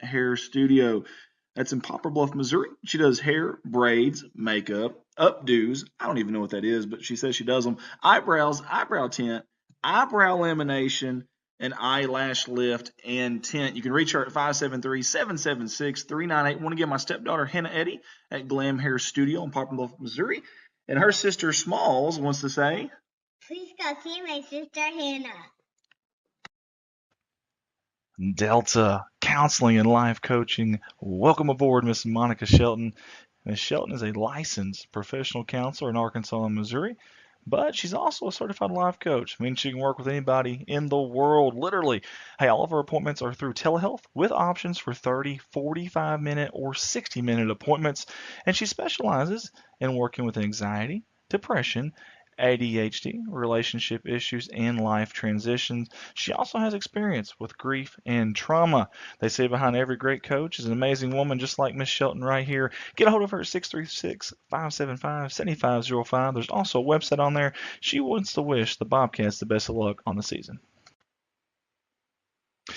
Hair Studio. That's in Poplar Bluff, Missouri. She does hair, braids, makeup, updos. I don't even know what that is, but she says she does them. Eyebrows, eyebrow tint, eyebrow lamination, and eyelash lift and tint. You can reach her at 573-776-398. Want to give my stepdaughter Hannah Eddy at Glam Hair Studio in Poplar Bluff, Missouri. And her sister Smalls wants to say, please go see my sister Hannah. Delta Counseling and Life Coaching. Welcome aboard, Miss Monica Shelton. Miss Shelton is a licensed professional counselor in Arkansas and Missouri, but she's also a certified life coach. It means she can work with anybody in the world, literally. Hey, all of our appointments are through telehealth with options for 30, 45-minute, or 60-minute appointments, and she specializes in working with anxiety, depression, ADHD, relationship issues, and life transitions. She also has experience with grief and trauma. They say behind every great coach is an amazing woman just like Miss Shelton right here. Get a hold of her at 636-575-7505. There's also a website on there. She wants to wish the Bobcats the best of luck on the season.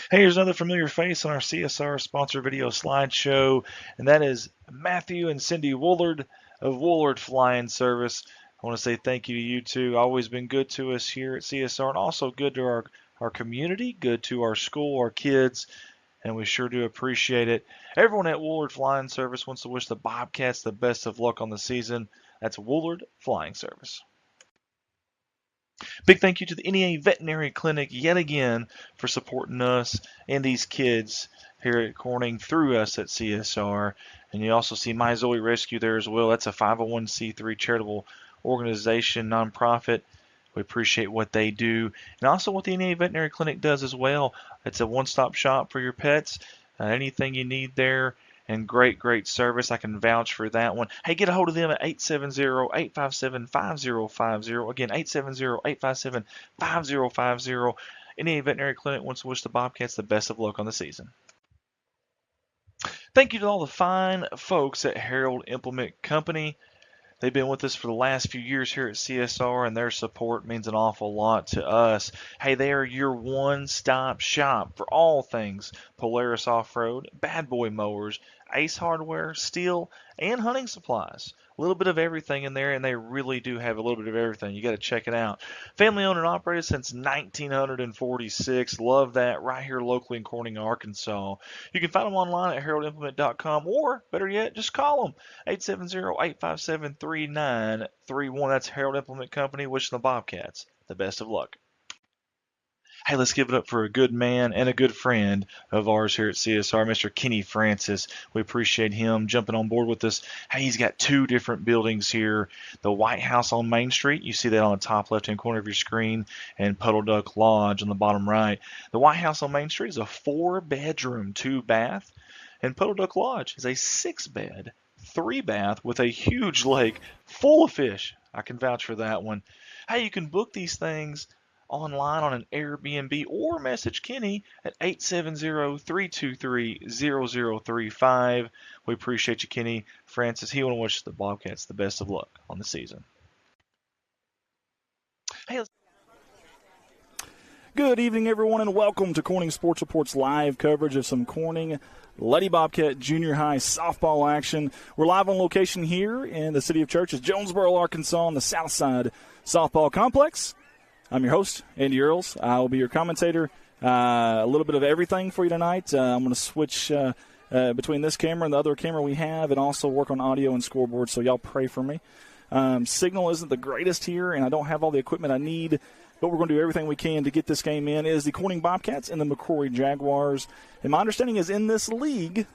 Hey, here's another familiar face on our CSR sponsor video slideshow, and that is Matthew and Cindy Woolard of Woolard Flying Service. I want to say thank you to you two. Always been good to us here at CSR, and also good to our community, good to our school, our kids, and we sure do appreciate it. Everyone at Woolard Flying Service wants to wish the Bobcats the best of luck on the season. That's Woolard Flying Service. Big thank you to the NEA Veterinary Clinic yet again for supporting us and these kids here at Corning through us at CSR. And you also see My Zoe Rescue there as well. That's a 501c3 charitable organization, nonprofit. We appreciate what they do, and also what the NEA Veterinary Clinic does as well. It's a one-stop shop for your pets. Anything you need there, and great service. I can vouch for that one. Hey, get a hold of them at 870-857-5050. Again, 870-857-5050. NEA Veterinary Clinic wants to wish the Bobcats the best of luck on the season. Thank you to all the fine folks at Harold Implement Company. They've been with us for the last few years here at CSR, and their support means an awful lot to us. Hey, they are your one-stop shop for all things Polaris Off-Road, Bad Boy Mowers, Ace Hardware, steel, and hunting supplies. A little bit of everything in there, and they really do have a little bit of everything. You got to check it out. Family owned and operated since 1946. Love that. Right here locally in Corning, Arkansas. You can find them online at heraldimplement.com, or better yet, just call them 870-857-3931. That's Harold Implement Company, wishing the Bobcats the best of luck. Hey, let's give it up for a good man and a good friend of ours here at CSR, Mr. Kenny Francis. We appreciate him jumping on board with us. Hey, he's got two different buildings here. The White House on Main Street, you see that on the top left-hand corner of your screen, and Puddle Duck Lodge on the bottom right. The White House on Main Street is a 4-bedroom, 2-bath, and Puddle Duck Lodge is a 6-bed, 3-bath with a huge lake full of fish. I can vouch for that one. Hey, you can book these things online on an Airbnb or message Kenny at 870-323-0035. We appreciate you, Kenny Francis. He want to wish the Bobcats the best of luck on the season. Hey, good evening, everyone, and welcome to Corning Sports Report's live coverage of some Corning Lady Bobcat Junior High softball action. We're live on location here in the city of Churches, Jonesboro, Arkansas, on the Southside Softball Complex. I'm your host, Andy Earls. I will be your commentator. A little bit of everything for you tonight. I'm going to switch between this camera and the other camera we have, and also work on audio and scoreboard, so y'all pray for me. Signal isn't the greatest here, and I don't have all the equipment I need, but we're going to do everything we can to get this game in. It is the Corning Bobcats and the McCrory Jaguars. And my understanding is in this league,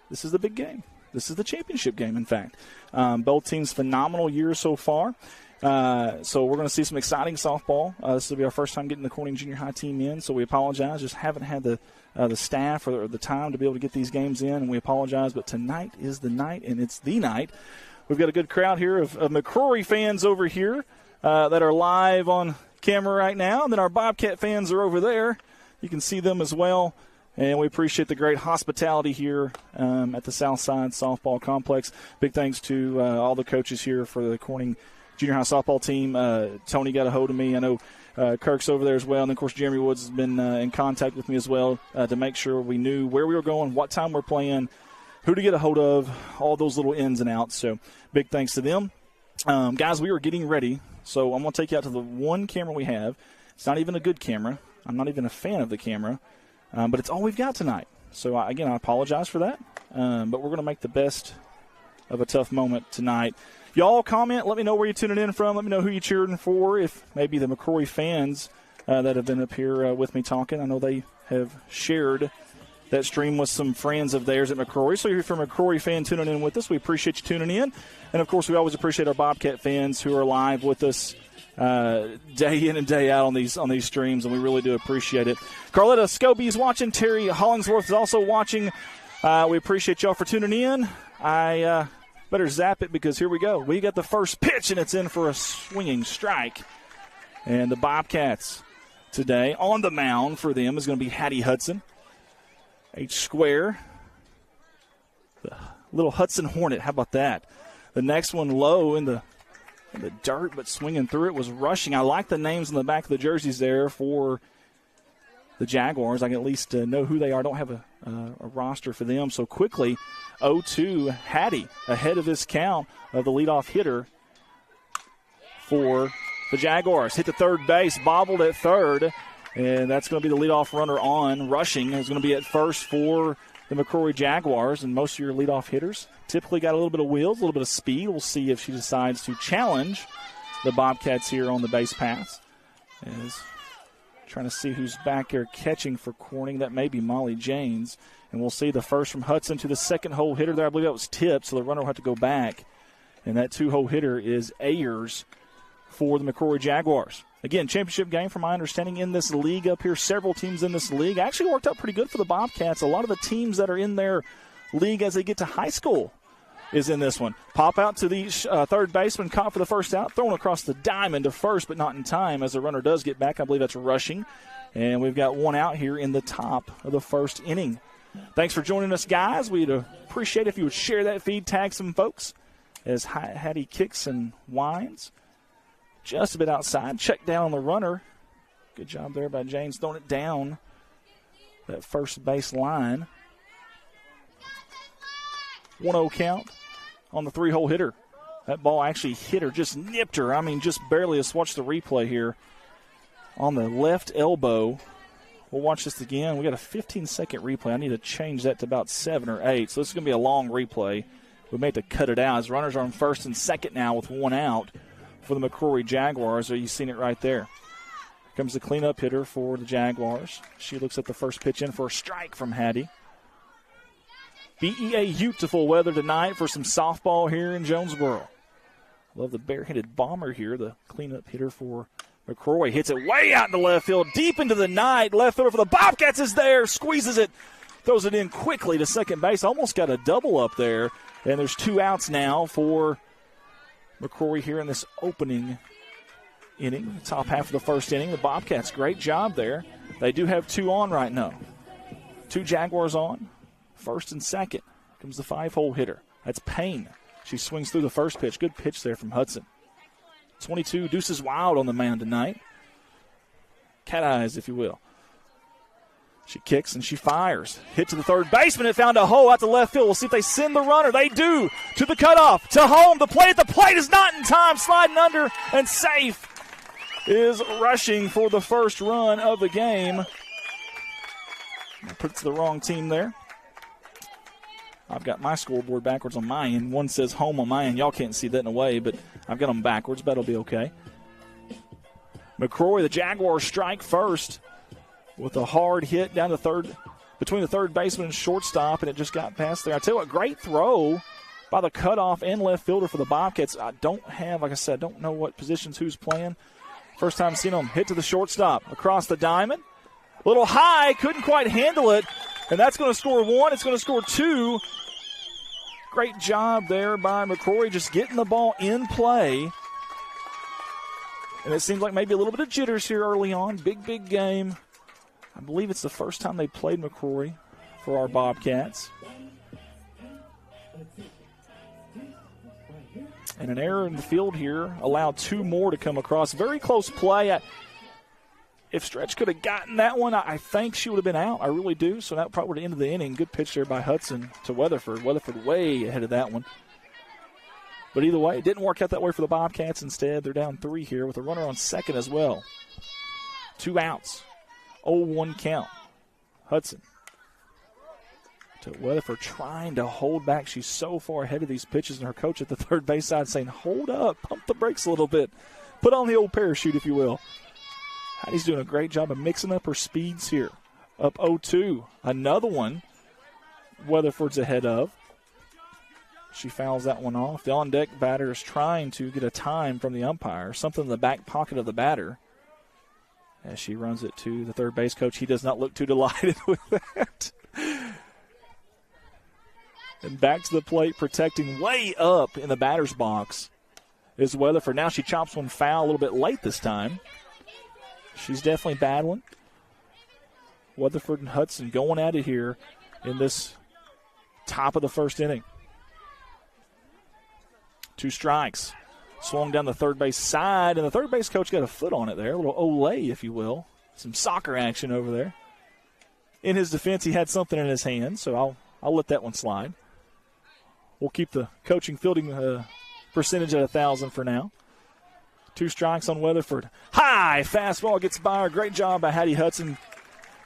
this is the big game. This is the championship game, in fact. Both teams phenomenal years so far. So we're going to see some exciting softball. This will be our first time getting the Corning Junior High team in, so we apologize. Just haven't had the staff or the time to be able to get these games in, and we apologize. But tonight is the night, and it's the night. We've got a good crowd here of McCrory fans over here that are live on camera right now, and then our Bobcat fans are over there. You can see them as well. And we appreciate the great hospitality here at the Southside Softball Complex. Big thanks to all the coaches here for the Corning Junior High softball team. Tony got a hold of me. I know Kirk's over there as well. And, of course, Jeremy Woods has been in contact with me as well to make sure we knew where we were going, what time we're playing, who to get a hold of, all those little ins and outs. So big thanks to them. Guys, we are getting ready. So I'm going to take you out to the one camera we have. It's not even a good camera. I'm not even a fan of the camera. But it's all we've got tonight. So, I apologize for that. But we're going to make the best of a tough moment tonight. Y'all comment. Let me know where you're tuning in from. Let me know who you're cheering for. If maybe the McCrory fans that have been up here with me talking. I know they have shared that stream with some friends of theirs at McCrory. So if you're a McCrory fan tuning in with us, we appreciate you tuning in. And, of course, we always appreciate our Bobcat fans who are live with us day in and day out on these streams, and we really do appreciate it. Carletta Scobie is watching. Terry Hollingsworth is also watching. We appreciate y'all for tuning in. I better zap it because here we go. We got the first pitch, and it's in for a swinging strike. And the Bobcats today on the mound for them is going to be Hattie Hudson. H square. The little Hudson Hornet. How about that? The next one low in the dirt, but swinging through it was Rushing. I like the names on the back of the jerseys there for the Jaguars. I can at least know who they are. I don't have a roster for them. So quickly, 0-2, Hattie ahead of this count of the leadoff hitter for the Jaguars. Hit the third base, bobbled at third, and that's going to be the leadoff runner on. Rushing is going to be at first for the McCrory Jaguars, and most of your leadoff hitters typically got a little bit of wheels, a little bit of speed. We'll see if she decides to challenge the Bobcats here on the base paths. Is trying to see who's back there catching for Corning. That may be Molly Janes. And we'll see the first from Hudson to the second hole hitter there. I believe that was tipped, so the runner will have to go back. And that two-hole hitter is Ayers for the McCrory Jaguars. Again, championship game, from my understanding, in this league up here. Several teams in this league. Actually worked out pretty good for the Bobcats. A lot of the teams that are in their league as they get to high school is in this one. Pop out to the third baseman, caught for the first out, thrown across the diamond to first, but not in time as the runner does get back. I believe that's Rushing. And we've got one out here in the top of the first inning. Thanks for joining us, guys. We'd appreciate if you would share that feed, tag some folks as Hattie kicks and winds. Just a bit outside. Check down on the runner. Good job there by James throwing it down that first base line. 1-0 count on the three-hole hitter. That ball actually hit her, just nipped her. I mean, just barely. Let's watch the replay here. On the left elbow. We'll watch this again. We got a 15-second replay. I need to change that to about 7 or 8. So this is going to be a long replay. We may have to cut it out. As runners are on first and second now with one out for the McCrory Jaguars. You've seen it right there. Here comes the cleanup hitter for the Jaguars. She looks at the first pitch in for a strike from Hattie. Beautiful weather tonight for some softball here in Jonesboro. Love the bare-handed bomber here, the cleanup hitter for McCrory. Hits it way out into left field, deep into the night. Left fielder for the Bobcats is there, squeezes it, throws it in quickly to second base. Almost got a double up there. And there's 2 outs now for McCrory here in this opening inning, top half of the first inning. The Bobcats, great job there. They do have 2 on right now. 2 Jaguars on, first and second. Comes the 5-hole hitter. That's Payne. She swings through the first pitch. Good pitch there from Hudson. 22, Deuces Wild on the mound tonight. Cat eyes, if you will. She kicks and she fires. Hit to the third baseman. It found a hole out to left field. We'll see if they send the runner. They do. To the cutoff. To home. The play at the plate is not in time. Sliding under and safe is Rushing for the first run of the game. Puts the wrong team there. I've got my scoreboard backwards on my end. One says home on my end. Y'all can't see that in a way, but I've got them backwards. That'll be okay. McCrory, the Jaguars, strike first with a hard hit down the third, between the third baseman and shortstop, and it just got past there. I tell you what, great throw by the cutoff and left fielder for the Bobcats. I don't have, like I said, I don't know what positions who's playing. First time seeing them hit to the shortstop across the diamond. A little high, couldn't quite handle it, and that's going to score 1. It's going to score 2. Great job there by McCrory just getting the ball in play. And it seems like maybe a little bit of jitters here early on. Big game. I believe it's the first time they played McCrory for our Bobcats. And an error in the field here allowed 2 more to come across. Very close play. if Stretch could have gotten that one, I think she would have been out. I really do. So that probably would have ended the inning. Good pitch there by Hudson to Weatherford. Weatherford way ahead of that one. But either way, it didn't work out that way for the Bobcats. Instead, they're down 3 here with a runner on second as well. 2 outs. 0-1 count. Hudson to Weatherford trying to hold back. She's so far ahead of these pitches, and her coach at the third base side saying, hold up, pump the brakes a little bit. Put on the old parachute, if you will. Hattie's doing a great job of mixing up her speeds here. Up 0-2. Another one Weatherford's ahead of. She fouls that one off. The on-deck batter is trying to get a time from the umpire, something in the back pocket of the batter. As she runs it to the third base coach, he does not look too delighted with that. And back to the plate, protecting way up in the batter's box is Weatherford. Now she chops one foul a little bit late this time. She's definitely battling. Weatherford and Hudson going at it here in this top of the first inning. 2 strikes. Swung down the third base side, and the third base coach got a foot on it there. A little Olay, if you will. Some soccer action over there. In his defense, he had something in his hand, so I'll let that one slide. We'll keep the coaching fielding percentage at 1,000 for now. 2 strikes on Weatherford. High fastball gets by her. Great job by Hattie Hudson.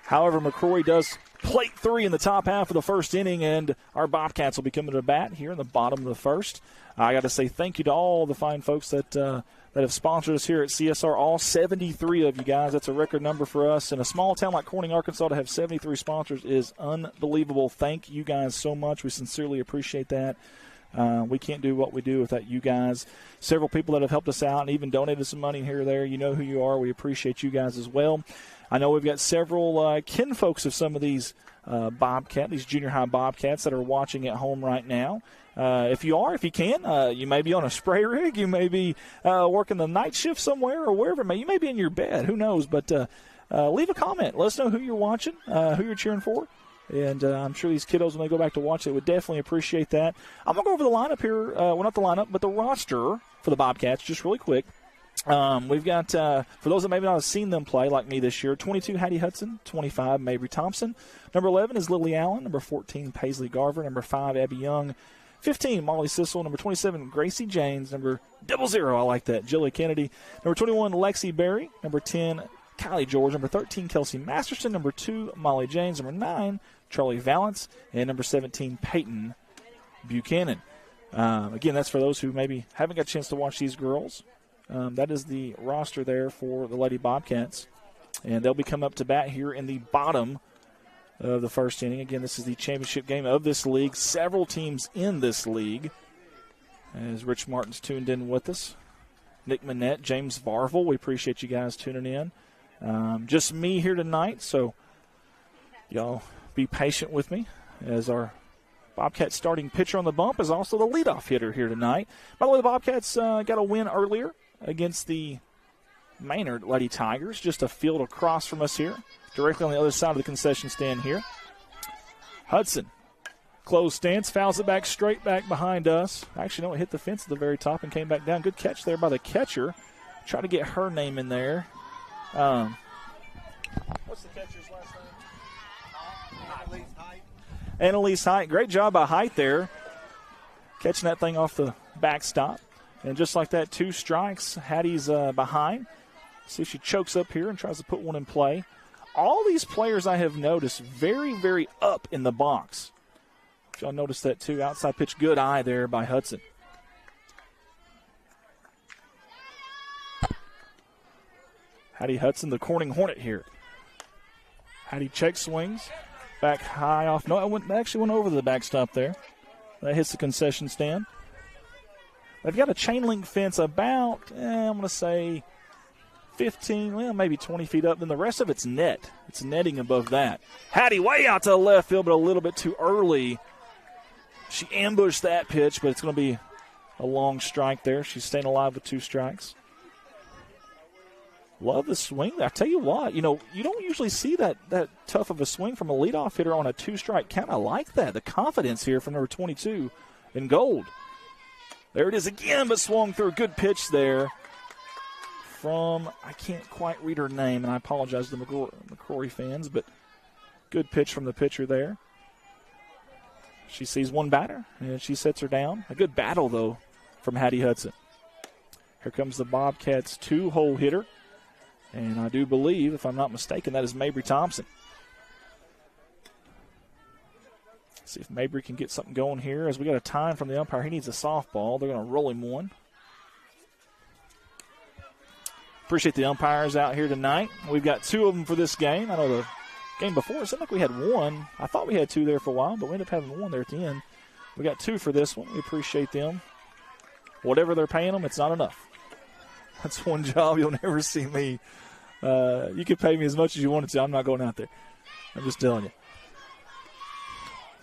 However, McCrory does plate 3 in the top half of the first inning, and our Bobcats will be coming to bat here in the bottom of the first. I got to say thank you to all the fine folks that have sponsored us here at CSR. All 73 of you guys. That's a record number for us. In a small town like Corning, Arkansas, to have 73 sponsors is unbelievable. Thank you guys so much. We sincerely appreciate that. We can't do what we do without you guys. Several people that have helped us out and even donated some money here or there. You know who you are. We appreciate you guys as well. I know we've got several kinfolks of some of these these junior high Bobcats that are watching at home right now. If you can, you may be on a spray rig. You may be working the night shift somewhere or wherever. You may be in your bed. Who knows? But leave a comment. Let us know who you're watching, who you're cheering for. And I'm sure these kiddos, when they go back to watch it, would definitely appreciate that. I'm going to go over the lineup here. Well, not the lineup, but the roster for the Bobcats just really quick. We've got, for those that maybe not have seen them play like me this year, 22, Hattie Hudson. 25, Mabry Thompson. Number 11 is Lily Allen. Number 14, Paisley Garver. Number 5, Abby Young. 15, Molly Sissel. Number 27, Gracie James. Number 00, I like that, Jilly Kennedy. Number 21, Lexi Berry. Number 10, Kylie George. Number 13, Kelsey Masterson. Number 2, Molly James. Number 9, Charlie Valance. And number 17, Peyton Buchanan. Again, that's for those who maybe haven't got a chance to watch these girls. That is the roster there for the Lady Bobcats. And they'll be coming up to bat here in the bottom of the first inning. Again, this is the championship game of this league. Several teams in this league. As Rich Martin's tuned in with us. Nick Manette, James Varvel, we appreciate you guys tuning in. Just me here tonight, so y'all be patient with me as our Bobcats starting pitcher on the bump is also the leadoff hitter here tonight. By the way, the Bobcats got a win earlier against the Maynard Lady Tigers, just a field across from us here, directly on the other side of the concession stand here. Hudson, closed stance, fouls it back straight back behind us. Actually, no, it hit the fence at the very top and came back down. Good catch there by the catcher. Try to get her name in there. What's the catcher's last name? Annalise Height. Great job by Height there, catching that thing off the backstop. And just like that, 2 strikes. Hattie's behind. See if she chokes up here and tries to put one in play. All these players I have noticed very, very up in the box. If y'all noticed that too. Outside pitch, good eye there by Hudson. Hattie Hudson, the Corning Hornet here. Hattie check swings. Back high off. No, it actually went over the backstop there. That hits the concession stand. They've got a chain link fence about, I'm going to say 15, well, maybe 20 feet up. Then the rest of it's net. It's netting above that. Hattie way out to the left field, but a little bit too early. She ambushed that pitch, but it's going to be a long strike there. She's staying alive with 2 strikes. Love the swing. I tell you what, you don't usually see that tough of a swing from a leadoff hitter on a 2-strike count. I like that. The confidence here from number 22 in gold. There it is again, but swung through. Good pitch there. from, I can't quite read her name, and I apologize to the McCrory fans, but good pitch from the pitcher there. She sees one batter, and she sets her down. A good battle, though, from Hattie Hudson. Here comes the Bobcats' 2-hole hitter, and I do believe, if I'm not mistaken, that is Mabry Thompson. See if Mabry can get something going here. As we got a time from the umpire, he needs a softball. They're going to roll him one. Appreciate the umpires out here tonight. We've got 2 of them for this game. I know the game before, it seemed like we had 1. I thought we had 2 there for a while, but we ended up having 1 there at the end. We got 2 for this one. We appreciate them. Whatever they're paying them, it's not enough. That's one job you'll never see me. You can pay me as much as you wanted to. I'm not going out there. I'm just telling you.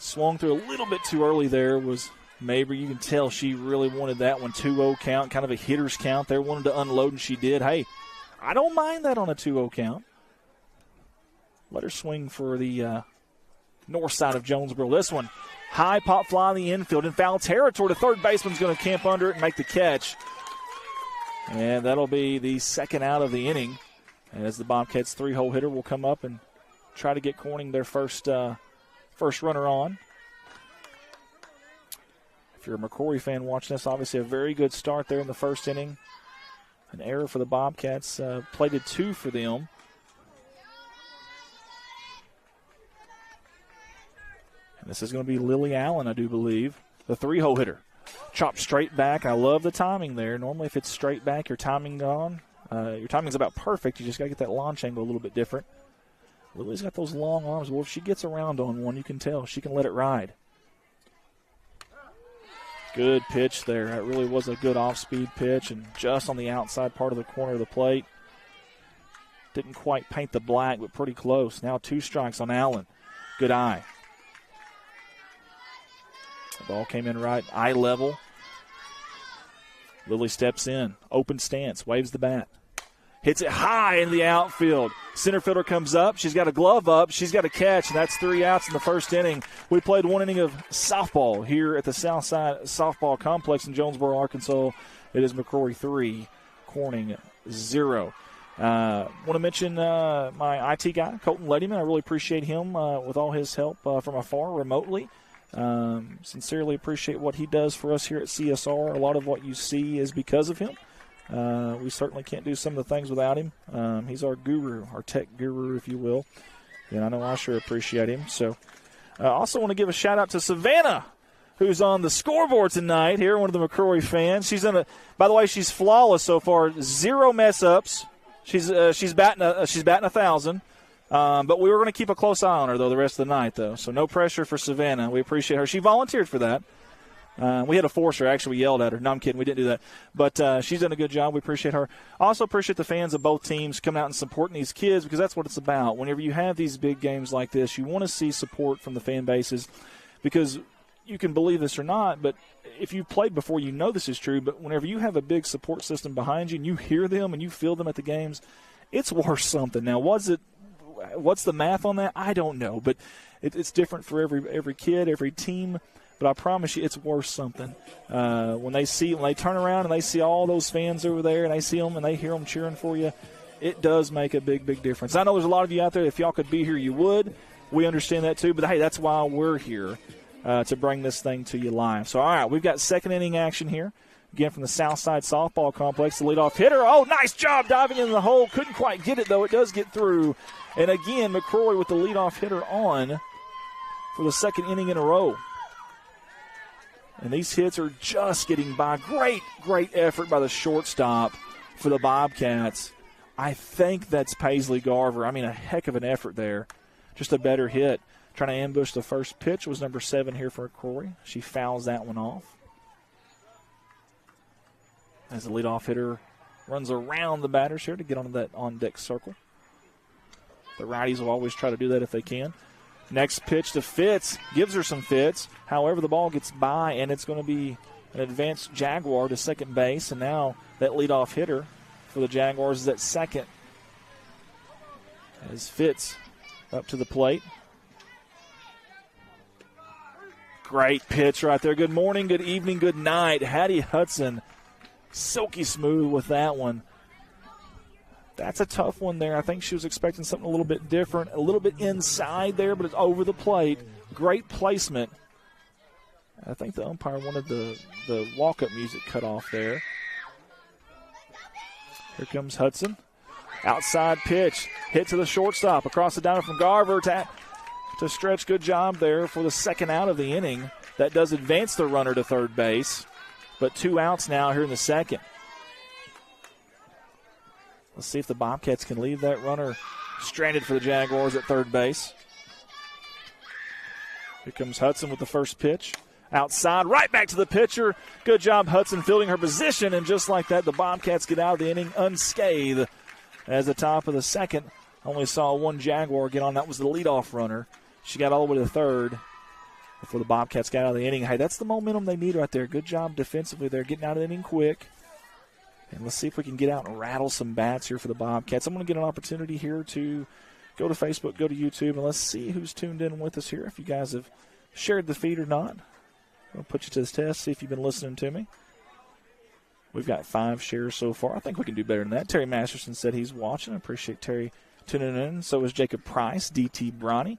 Swung through a little bit too early there was Mabry. You can tell she really wanted that one. 2-0 count, kind of a hitter's count there. Wanted to unload, and she did. Hey, I don't mind that on a 2-0 count. Let her swing for the north side of Jonesboro. This one, high pop fly in the infield in foul territory. The third baseman's going to camp under it and make the catch. And that'll be the second out of the inning, as the Bobcats' 3-hole hitter will come up and try to get Corning their first runner on. If you're a McCrory fan watching this, obviously a very good start there in the first inning. An error for the Bobcats, plated 2 for them. And this is going to be Lily Allen, I do believe, the 3-hole hitter. Chopped straight back. I love the timing there. Normally if it's straight back, your timing's about perfect. You just got to get that launch angle a little bit different. Lily's got those long arms. Well, if she gets around on one, you can tell she can let it ride. Good pitch there. That really was a good off-speed pitch, and just on the outside part of the corner of the plate. Didn't quite paint the black, but pretty close. Now 2 strikes on Allen. Good eye. The ball came in right, eye level. Lily steps in, open stance, waves the bat. Hits it high in the outfield. Center fielder comes up. She's got a glove up. She's got a catch, and that's 3 outs in the first inning. We played 1 inning of softball here at the Southside Softball Complex in Jonesboro, Arkansas. It is McCrory 3, Corning 0. Want to mention my IT guy, Colton Lettyman. I really appreciate him with all his help from afar, remotely. Sincerely appreciate what he does for us here at CSR. A lot of what you see is because of him. We certainly can't do some of the things without him. He's our guru, our tech guru, if you will. And I know I sure appreciate him. So I also want to give a shout-out to Savannah, who's on the scoreboard tonight here, one of the McCrory fans. By the way, she's flawless so far. 0 mess-ups. She's batting 1,000. But we were going to keep a close eye on her, though, the rest of the night, though. So no pressure for Savannah. We appreciate her. She volunteered for that. We had to force her. Actually, we yelled at her. No, I'm kidding. We didn't do that. But she's done a good job. We appreciate her. Also appreciate the fans of both teams coming out and supporting these kids, because that's what it's about. Whenever you have these big games like this, you want to see support from the fan bases, because you can believe this or not, but if you've played before, you know this is true. But whenever you have a big support system behind you and you hear them and you feel them at the games, it's worth something. Now, what's the math on that? I don't know, but it's different for every kid, every team. But I promise you, it's worth something. When they turn around and they see all those fans over there, and they see them and they hear them cheering for you, it does make a big, big difference. I know there's a lot of you out there. If y'all could be here, you would. We understand that too. But hey, that's why we're here, to bring this thing to you live. So all right, we've got second inning action here. Again, from the Southside Softball Complex, the leadoff hitter. Oh, nice job diving in the hole. Couldn't quite get it, though. It does get through. And again, McCrory with the leadoff hitter on for the second inning in a row. And these hits are just getting by. Great, great effort by the shortstop for the Bobcats. I think that's Paisley Garver. I mean, a heck of an effort there. Just a better hit. Trying to ambush the first pitch was number 7 here for McCrory. She fouls that one off. As the leadoff hitter runs around the batters here to get on that on-deck circle. The righties will always try to do that if they can. Next pitch to Fitz. Gives her some fits. However, the ball gets by, and it's going to be an advanced Jaguar to second base. And now that leadoff hitter for the Jaguars is at second. As Fitz up to the plate. Great pitch right there. Good morning, good evening, good night. Hattie Hudson, silky smooth with that one. That's a tough one there. I think she was expecting something a little bit different, a little bit inside there, but it's over the plate. Great placement. I think the umpire wanted the walk-up music cut off there. Here comes Hudson. Outside pitch. Hit to the shortstop. Across the diamond from Garver to Stretch. Good job there for the second out of the inning. That does advance the runner to third base. But 2 outs now here in the second. Let's see if the Bobcats can leave that runner stranded for the Jaguars at third base. Here comes Hudson with the first pitch. Outside, right back to the pitcher. Good job, Hudson, fielding her position. And just like that, the Bobcats get out of the inning unscathed. As the top of the second, only saw one Jaguar get on. That was the leadoff runner. She got all the way to third before the Bobcats got out of the inning. Hey, that's the momentum they need right there. Good job defensively there, getting out of the inning quick. And let's see if we can get out and rattle some bats here for the Bobcats. I'm going to get an opportunity here to go to Facebook, go to YouTube, and let's see who's tuned in with us here. If you guys have shared the feed or not. I'll put you to this test, see if you've been listening to me. We've got 5 shares so far. I think we can do better than that. Terry Masterson said he's watching. I appreciate Terry tuning in. So is Jacob Price, DT Bronny,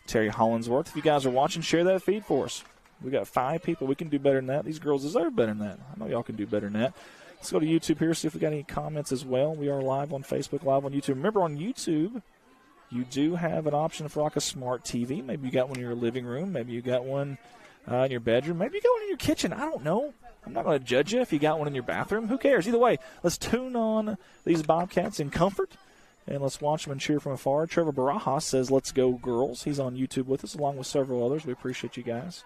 Terry Hollinsworth. If you guys are watching, share that feed for us. We got 5 people. We can do better than that. These girls deserve better than that. I know y'all can do better than that. Let's go to YouTube here, see if we got any comments as well. We are live on Facebook, live on YouTube. Remember, on YouTube, you do have an option for like a smart TV. Maybe you got one in your living room. Maybe you got one in your bedroom. Maybe you got one in your kitchen. I don't know. I'm not going to judge you if you got one in your bathroom. Who cares? Either way, let's tune on these Bobcats in comfort, and let's watch them and cheer from afar. Trevor Barajas says, let's go, girls. He's on YouTube with us, along with several others. We appreciate you guys.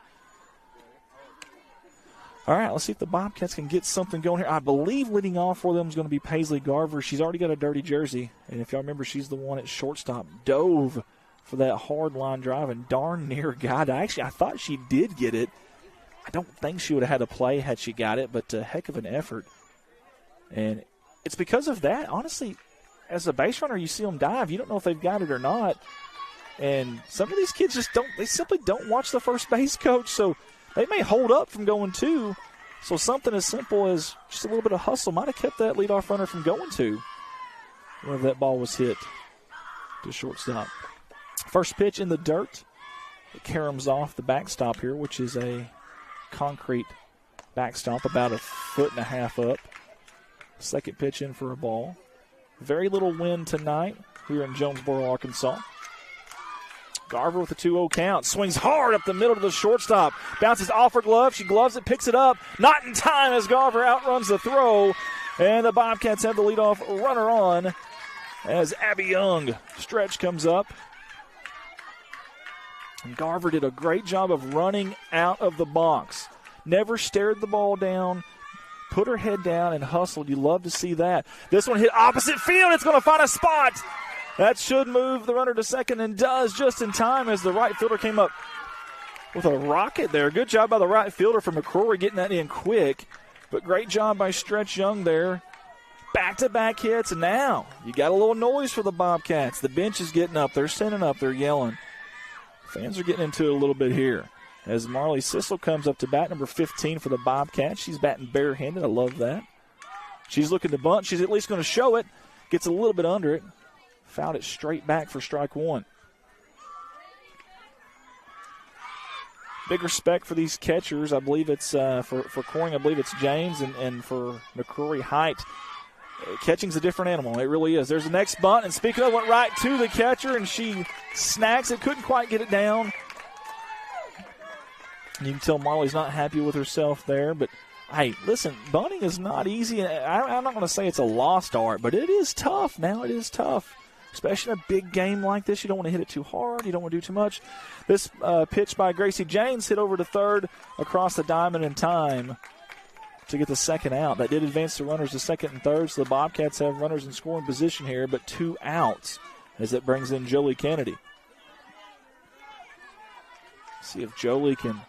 All right, let's see if the Bobcats can get something going here. I believe leading off for them is going to be Paisley Garver. She's already got a dirty jersey, and if y'all remember, she's the one at shortstop. Dove for that hard line drive and darn near got it. Actually, I thought she did get it. I don't think she would have had to play had she got it, but a heck of an effort. And it's because of that. Honestly, as a base runner, you see them dive. You don't know if they've got it or not. And some of these kids they simply don't watch the first base coach, so they may hold up from going 2. So something as simple as just a little bit of hustle might have kept that leadoff runner from going 2 whenever that ball was hit to shortstop. First pitch in the dirt. It caroms off the backstop here, which is a concrete backstop about 1.5 feet up. Second pitch in for a ball. Very little wind tonight here in Jonesboro, Arkansas. Garver with a 2-0 count. Swings hard up the middle to the shortstop. Bounces off her glove. She gloves it, picks it up. Not in time as Garver outruns the throw. And the Bobcats have the leadoff runner on as Abby Young. Stretch comes up. And Garver did a great job of running out of the box. Never stared the ball down. Put her head down and hustled. You love to see that. This one hit opposite field. It's going to find a spot. That should move the runner to second and does just in time as the right fielder came up with a rocket there. Good job by the right fielder from McCrory getting that in quick. But great job by Stretch Young there. Back-to-back hits. And now you got a little noise for the Bobcats. The bench is getting up. They're standing up. They're yelling. Fans are getting into it a little bit here. As Marley Sissel comes up to bat, number 15 for the Bobcats. She's batting barehanded. I love that. She's looking to bunt. She's at least going to show it. Gets a little bit under it. Fouled it straight back for strike 1. Big respect for these catchers. I believe it's for Coring, I believe it's James, and for McCrory Height. Catching's a different animal. It really is. There's the next bunt, and speaking of, went right to the catcher, and she snacks it. Couldn't quite get it down. And you can tell Marley's not happy with herself there. But, hey, listen, bunting is not easy. I'm not going to say it's a lost art, but it is tough. Now it is tough, especially in a big game like this. You don't want to hit it too hard. You don't want to do too much. This pitch by Gracie James hit over to third across the diamond in time to get the second out. That did advance the runners to second and third, so the Bobcats have runners in scoring position here, but 2 outs as it brings in Jolie Kennedy. See if Jolie can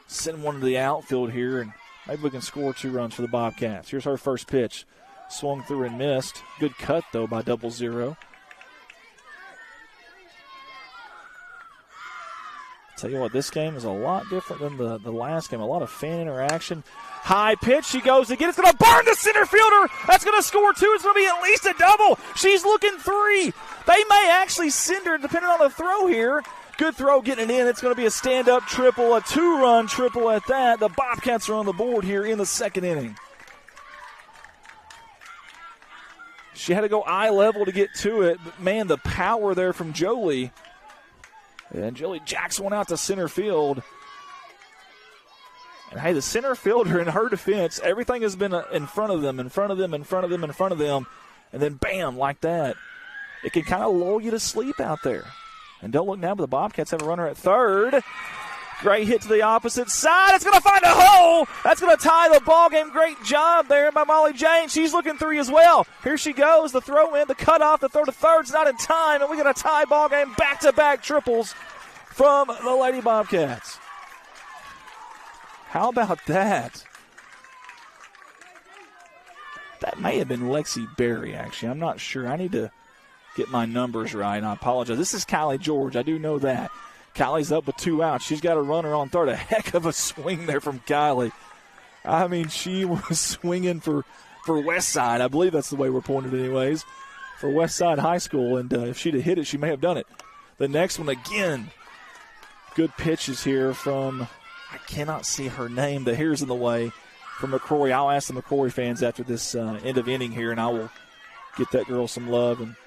send one to the outfield here, and maybe we can score 2 runs for the Bobcats. Here's her first pitch. Swung through and missed. Good cut, though, by 0-0. Tell you what, this game is a lot different than the last game. A lot of fan interaction. High pitch, she goes again. It's going to burn the center fielder. That's going to score 2. It's going to be at least a double. She's looking 3. They may actually send her, depending on the throw here. Good throw getting it in. It's going to be a stand-up triple, a 2-run triple at that. The Bobcats are on the board here in the second inning. She had to go eye level to get to it. But, man, the power there from Jolie. And Jolie jacks one out to center field. And, hey, the center fielder, in her defense, everything has been in front of them, in front of them, in front of them, in front of them. And then, bam, like that. It can kind of lull you to sleep out there. And don't look now, but the Bobcats have a runner at third. Great hit to the opposite side. It's going to find a hole. That's going to tie the ball game. Great job there by Molly Jane. She's looking 3 as well. Here she goes. The throw in, the cutoff, the throw to third's not in time. And we got a tie ball game. Back-to-back triples from the Lady Bobcats. How about that? That may have been Lexi Berry, actually. I'm not sure. I need to get my numbers right, and I apologize. This is Kylie George. I do know that. Kylie's up with 2 outs. She's got a runner on third. A heck of a swing there from Kylie. I mean, she was swinging for Westside. I believe that's the way we're pointed anyways, for Westside High School. And if she'd have hit it, she may have done it. The next one, again, good pitches here from, I cannot see her name. The hair's in the way, from McCrory. I'll ask the McCrory fans after this end of inning here, and I will get that girl some love and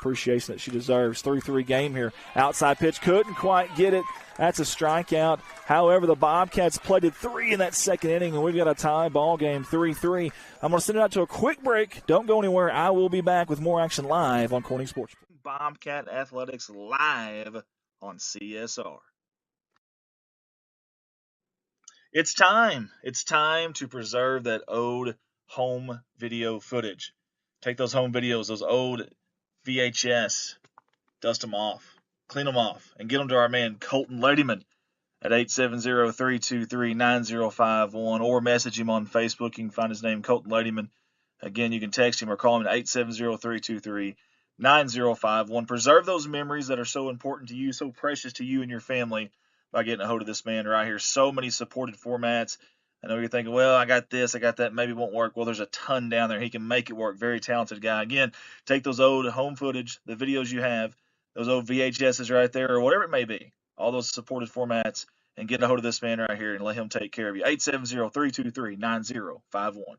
appreciation that she deserves. 3-3 game here. Outside pitch, couldn't quite get it. That's a strikeout. However, the Bobcats plated 3 in that second inning, and we've got a tie ball game, 3-3. I'm going to send it out to a quick break. Don't go anywhere. I will be back with more action live on Corning Sports. Bobcat Athletics live on CSR. It's time. It's time to preserve that old home video footage. Take those home videos, those old VHS, dust them off, clean them off, and get them to our man Colton Ladyman at 870-323-9051, or message him on Facebook. You can find his name, Colton Ladyman. Again, you can text him or call him at 870-323-9051. Preserve those memories that are so important to you, so precious to you and your family, by getting a hold of this man right here. So many supported formats. I know you're thinking, well, I got this, I got that, maybe it won't work. Well, there's a ton down there. He can make it work. Very talented guy. Again, take those old home footage, the videos you have, those old VHSs right there, or whatever it may be, all those supported formats, and get a hold of this man right here and let him take care of you. 870-323-9051.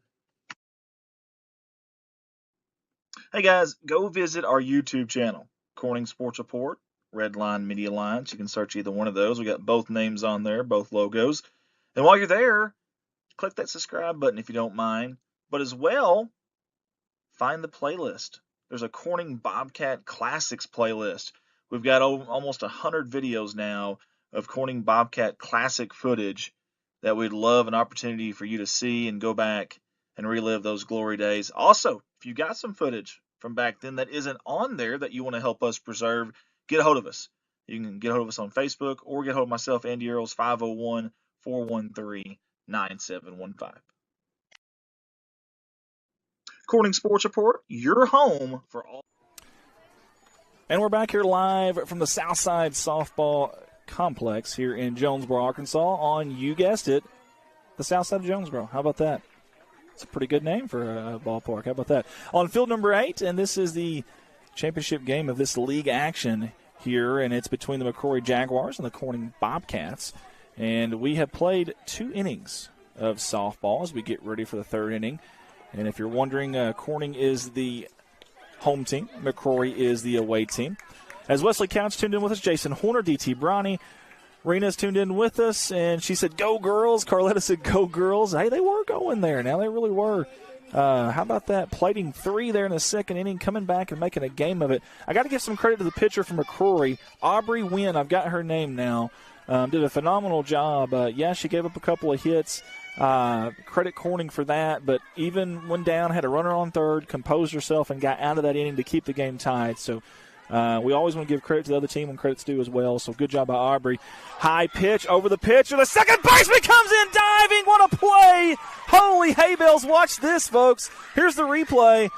Hey, guys, go visit our YouTube channel, Corning Sports Report, Redline Media Alliance. You can search either one of those. We got both names on there, both logos. And while you're there, click that subscribe button if you don't mind. But as well, find the playlist. There's a Corning Bobcat Classics playlist. We've got almost 100 videos now of Corning Bobcat classic footage that we'd love an opportunity for you to see and go back and relive those glory days. Also, if you got some footage from back then that isn't on there that you want to help us preserve, get a hold of us. You can get a hold of us on Facebook or get a hold of myself, Andy Earls, 501-413-9715. Corning Sports Report, your home for all. And we're back here live from the Southside Softball Complex here in Jonesboro, Arkansas, on, you guessed it, the south side of Jonesboro. How about that? It's a pretty good name for a ballpark. How about that? On field number 8, and this is the championship game of this league action here, and it's between the McCrory Jaguars and the Corning Bobcats. And we have played 2 innings of softball as we get ready for the 3rd inning. And if you're wondering, Corning is the home team. McCrory is the away team. As Wesley Couch tuned in with us, Jason Horner, DT Bronny, Rena's tuned in with us, and she said, go girls. Carletta said, go girls. Hey, they were going there. Now they really were. How about that? Plating 3 there in the 2nd inning, coming back and making a game of it. I got to give some credit to the pitcher from McCrory, Aubrey Wynn. I've got her name now. Did a phenomenal job. Yeah, she gave up a couple of hits. Credit Corning for that, but even when down, had a runner on third, composed herself, and got out of that inning to keep the game tied. So we always want to give credit to the other team when credit's due as well. So good job by Aubrey. High pitch over the pitcher. The second baseman comes in diving. What a play. Holy hay bales. Watch this, folks. Here's the replay.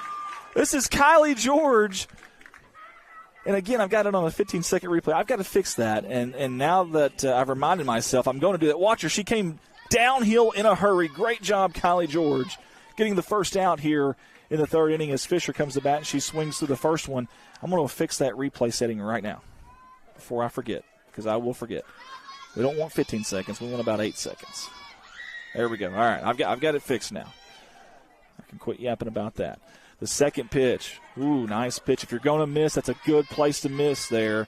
This is Kylie George. And again, I've got it on a 15-second replay. I've got to fix that. And now that I've reminded myself, I'm going to do that. Watch her. She came downhill in a hurry. Great job, Kylie George, getting the first out here in the third inning as Fisher comes to bat and she swings through the first one. I'm going to fix that replay setting right now before I forget, because I will forget. We don't want 15 seconds. We want about 8 seconds. There we go. All right, I've got it fixed now. I can quit yapping about that. The second pitch. Ooh, nice pitch. If you're going to miss, that's a good place to miss there.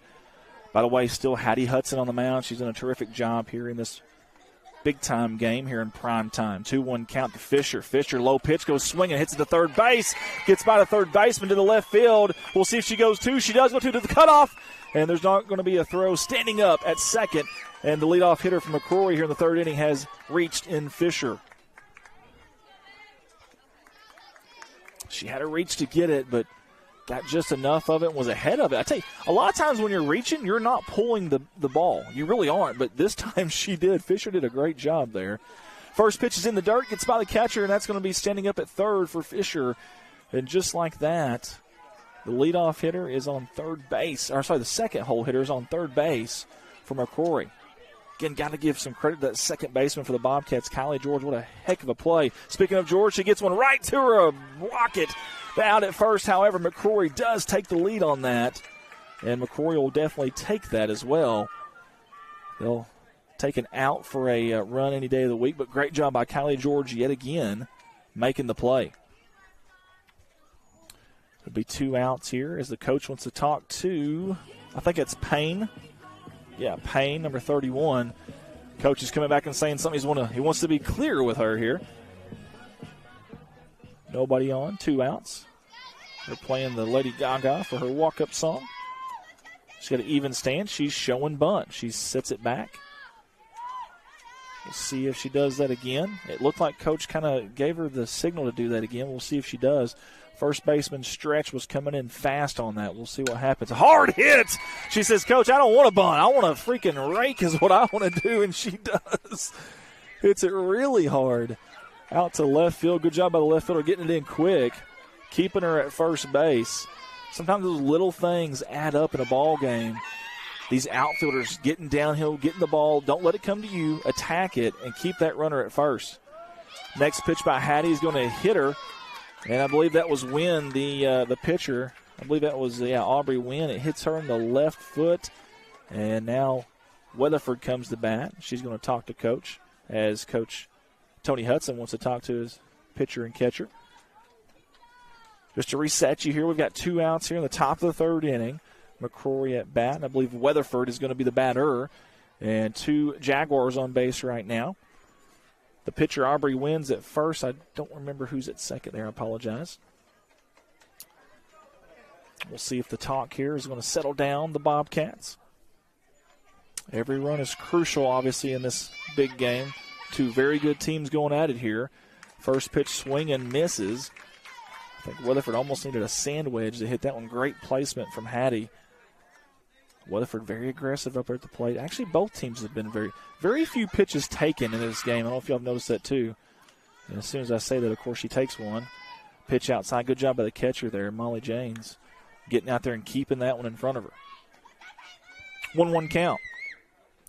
By the way, still Hattie Hudson on the mound. She's done a terrific job here in this big-time game here in prime time. 2-1 count to Fisher. Fisher, low pitch, goes swinging, hits it to third base. Gets by the third baseman to the left field. We'll see if she goes two. She does go two to the cutoff. And there's not going to be a throw. Standing up at second. And the leadoff hitter from McCrory here in the third inning has reached in Fisher. She had a reach to get it, but got just enough of it and was ahead of it. I tell you, a lot of times when you're reaching, you're not pulling the ball. You really aren't, but this time she did. Fisher did a great job there. First pitch is in the dirt, gets by the catcher, and that's going to be standing up at third for Fisher. And just like that, the leadoff hitter is on third base. Or, sorry, the second hole hitter is on third base for McCrory. Again, got to give some credit to that second baseman for the Bobcats, Kylie George. What a heck of a play. Speaking of George, she gets one right to her, a rocket out at first. However, McCrory does take the lead on that, and McCrory will definitely take that as well. They'll take an out for a run any day of the week, but great job by Kylie George yet again making the play. There'll be 2 outs here as the coach wants to talk to, I think it's Payne. Yeah, Payne, number 31. Coach is coming back and saying something. He wants to be clear with her here. Nobody on, 2 outs. They're playing the Lady Gaga for her walk-up song. She's got an even stance. She's showing bunt. She sets it back. We'll see if she does that again. It looked like Coach kind of gave her the signal to do that again. We'll see if she does. First baseman Stretch was coming in fast on that. We'll see what happens. Hard hit. She says, Coach, I don't want a bunt. I want a freaking rake is what I want to do, and she does. Hits it really hard. Out to left field. Good job by the left fielder getting it in quick, keeping her at first base. Sometimes those little things add up in a ball game. These outfielders getting downhill, getting the ball. Don't let it come to you. Attack it and keep that runner at first. Next pitch by Hattie is going to hit her. And I believe that was Wynn, the pitcher. I believe that was Aubrey Wynn. It hits her in the left foot. And now Weatherford comes to bat. She's going to talk to Coach as Coach Tony Hudson wants to talk to his pitcher and catcher. Just to reset you here, we've got 2 outs here in the top of the third inning. McCrory at bat, and I believe Weatherford is going to be the batter. And 2 Jaguars on base right now. The pitcher, Aubrey, wins at first. I don't remember who's at second there. I apologize. We'll see if the talk here is going to settle down the Bobcats. Every run is crucial, obviously, in this big game. 2 very good teams going at it here. First pitch swing and misses. I think Weatherford almost needed a sand wedge to hit that one. Great placement from Hattie. Weatherford very aggressive up there at the plate. Actually, both teams have been very few pitches taken in this game. I don't know if y'all have noticed that too. And as soon as I say that, of course, she takes one. Pitch outside. Good job by the catcher there, Molly Janes, getting out there and keeping that one in front of her. 1-1 count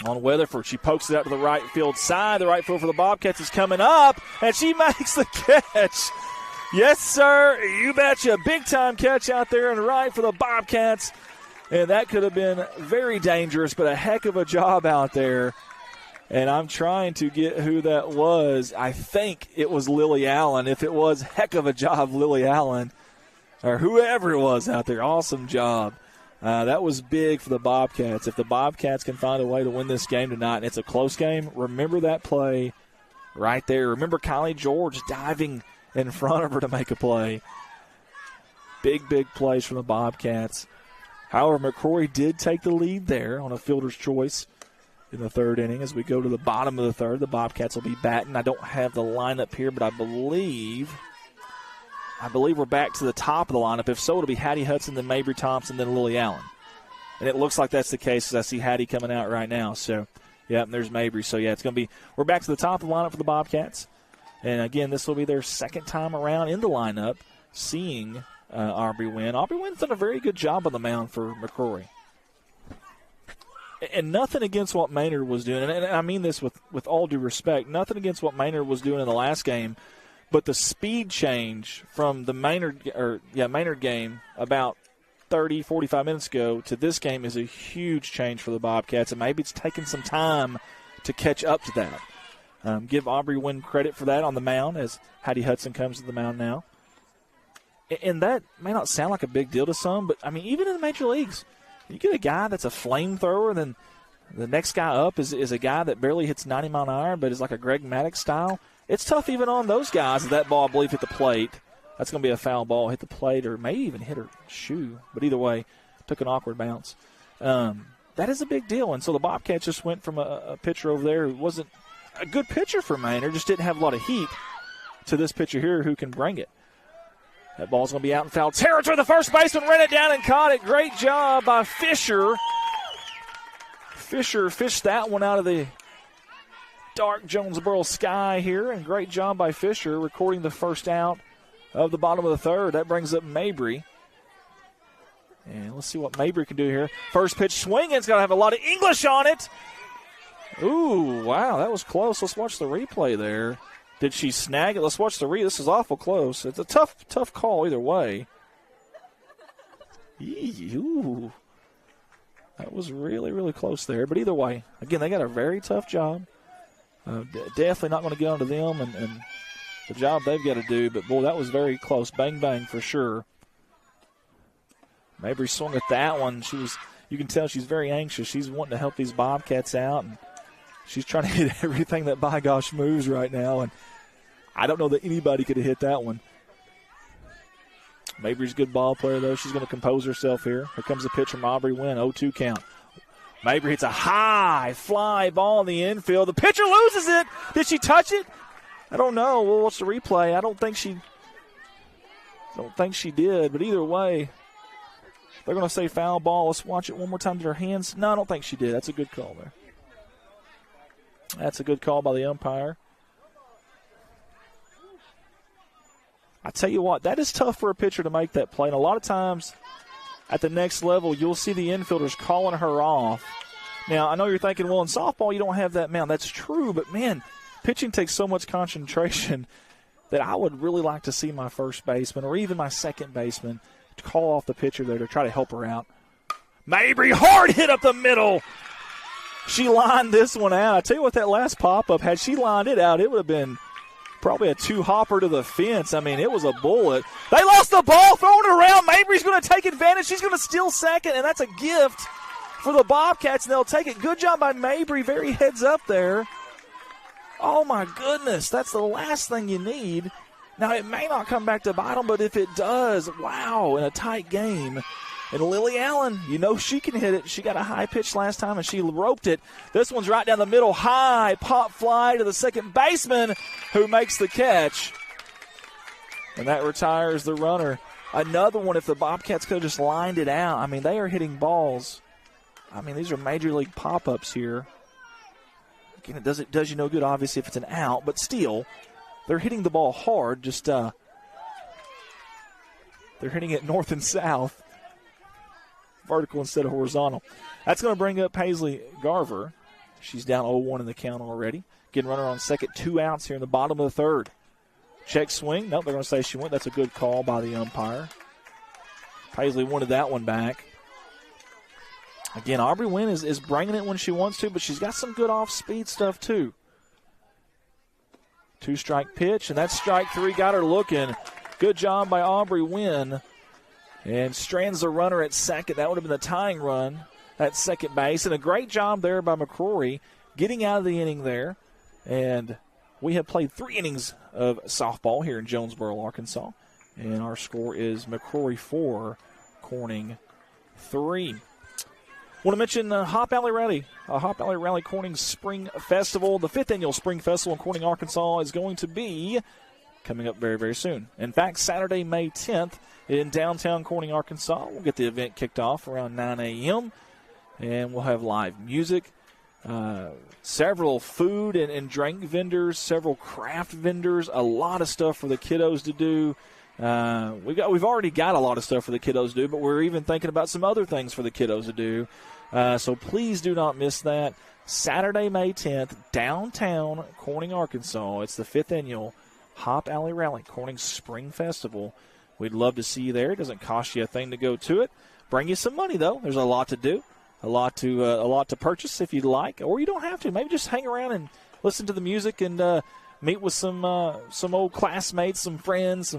on Weatherford. She pokes it out to the right field side. The right field for the Bobcats is coming up, and she makes the catch. Yes, sir. You betcha. Big-time catch out there and right for the Bobcats. And that could have been very dangerous, but a heck of a job out there. And I'm trying to get who that was. I think it was Lily Allen. If it was, heck of a job, Lily Allen. Or whoever it was out there. Awesome job. That was big for the Bobcats. If the Bobcats can find a way to win this game tonight, and it's a close game, remember that play right there. Remember Kylie George diving in front of her to make a play. Big plays from the Bobcats. However, McCrory did take the lead there on a fielder's choice in the third inning. As we go to the bottom of the third, the Bobcats will be batting. I don't have the lineup here, but I believe we're back to the top of the lineup. If so, it'll be Hattie Hudson, then Mabry Thompson, then Lily Allen. And it looks like that's the case as I see Hattie coming out right now. So, yeah, and there's Mabry. So, yeah, we're back to the top of the lineup for the Bobcats. And, again, this will be their second time around in the lineup seeing Aubrey Wynn. Aubrey Wynn's done a very good job on the mound for McCrory. And nothing against what Maynard was doing, and I mean this with all due respect, nothing against what Maynard was doing in the last game, but the speed change from the Maynard game about 30, 45 minutes ago to this game is a huge change for the Bobcats, and maybe it's taken some time to catch up to that. Give Aubrey Wynn credit for that on the mound as Hattie Hudson comes to the mound now. And that may not sound like a big deal to some, but, I mean, even in the major leagues, you get a guy that's a flamethrower, then the next guy up is a guy that barely hits 90 mile an hour, but is like a Greg Maddux style. It's tough even on those guys. That ball, I believe, hit the plate. That's going to be a foul ball, hit the plate, or may even hit her shoe. But either way, took an awkward bounce. That is a big deal. And so the Bobcats just went from a pitcher over there who wasn't a good pitcher for Maynard, just didn't have a lot of heat, to this pitcher here who can bring it. That ball's going to be out in foul territory. The first baseman ran it down and caught it. Great job by Fisher. Fisher fished that one out of the dark Jonesboro sky here, and great job by Fisher recording the first out of the bottom of the third. That brings up Mabry. And let's see what Mabry can do here. First pitch swinging. It's going to have a lot of English on it. Ooh, wow, that was close. Let's watch the replay there. Did she snag it? Let's watch the replay. This is awful close. It's a tough call either way. Ooh. That was really, really close there. But either way, again, they got a very tough job. Definitely not going to get onto them and the job they've got to do. But, boy, that was very close. Bang, bang for sure. Mabry swung at that one. You can tell she's very anxious. She's wanting to help these Bobcats out, and she's trying to hit everything that by gosh moves right now. And I don't know that anybody could have hit that one. Mabry's a good ball player, though. She's going to compose herself here. Here comes the pitch from Aubrey Wynn, 0-2 count. Mabry hits a high fly ball in the infield. The pitcher loses it. Did she touch it? I don't know. We'll watch the replay. I don't think she did, but either way, they're going to say foul ball. Let's watch it one more time. Did her hands? No, I don't think she did. That's a good call there. That's a good call by the umpire. I tell you what, that is tough for a pitcher to make that play. And a lot of times at the next level, you'll see the infielders calling her off. Now, I know you're thinking, well, in softball, you don't have that mound. That's true, but, man, pitching takes so much concentration that I would really like to see my first baseman or even my second baseman to call off the pitcher there to try to help her out. Mabry, hard hit up the middle. She lined this one out. I tell you what, that last pop-up, had she lined it out, it would have been probably a two-hopper to the fence. I mean, it was a bullet. They lost the ball, throwing it around. Mabry's going to take advantage. She's going to steal second, and that's a gift for the Bobcats, and they'll take it. Good job by Mabry. Very heads up there. Oh, my goodness. That's the last thing you need. Now, it may not come back to bite them, but if it does, wow, in a tight game. And Lily Allen, you know she can hit it. She got a high pitch last time, and she roped it. This one's right down the middle, high pop fly to the second baseman who makes the catch. And that retires the runner. Another one, if the Bobcats could have just lined it out. I mean, they are hitting balls. I mean, these are major league pop-ups here. Again, it does you no good, obviously, if it's an out, but still, they're hitting the ball hard. Just they're hitting it north and south. Vertical instead of horizontal. That's going to bring up Paisley Garver. She's down 0-1 in the count already. Getting runner on second, 2 outs here in the bottom of the third. Check swing. Nope, they're going to say she went. That's a good call by the umpire. Paisley wanted that one back. Again, Aubrey Wynn is bringing it when she wants to, but she's got some good off-speed stuff too. 2-strike pitch, and that's strike 3. Got her looking. Good job by Aubrey Wynn. And strands the runner at second. That would have been the tying run at second base. And a great job there by McCrory getting out of the inning there. And we have played 3 innings of softball here in Jonesboro, Arkansas. And our score is McCrory 4, Corning 3. Want to mention Hop Valley Rally. Hop Valley Rally Corning Spring Festival. The 5th annual Spring Festival in Corning, Arkansas is going to be coming up very, very soon. In fact, Saturday, May 10th in downtown Corning, Arkansas. We'll get the event kicked off around 9 a.m., and we'll have live music, several food and drink vendors, several craft vendors, a lot of stuff for the kiddos to do. We've already got a lot of stuff for the kiddos to do, but we're even thinking about some other things for the kiddos to do. So please do not miss that. Saturday, May 10th, downtown Corning, Arkansas. It's the 5th annual Hop Alley Rally, Corning Spring Festival. We'd love to see you there. It doesn't cost you a thing to go to it. Bring you some money, though. There's a lot to do, a lot to purchase if you'd like, or you don't have to. Maybe just hang around and listen to the music and meet with some old classmates, some friends,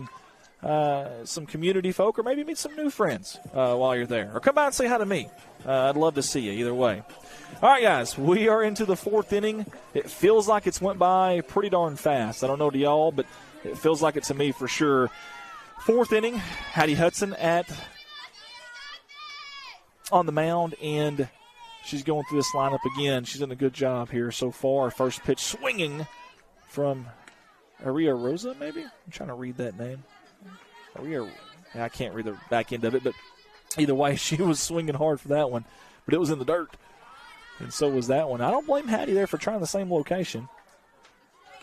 some community folk, or maybe meet some new friends while you're there. Or come by and say hi to me. I'd love to see you either way. All right, guys, we are into the 4th inning. It feels like it's went by pretty darn fast. I don't know to y'all, but it feels like it to me for sure. 4th inning, Hattie Hudson on the mound, and she's going through this lineup again. She's done a good job here so far. First pitch swinging from Aria Rosa, maybe? I'm trying to read that name. I can't read the back end of it, but either way, she was swinging hard for that one, but it was in the dirt, and so was that one. I don't blame Hattie there for trying the same location.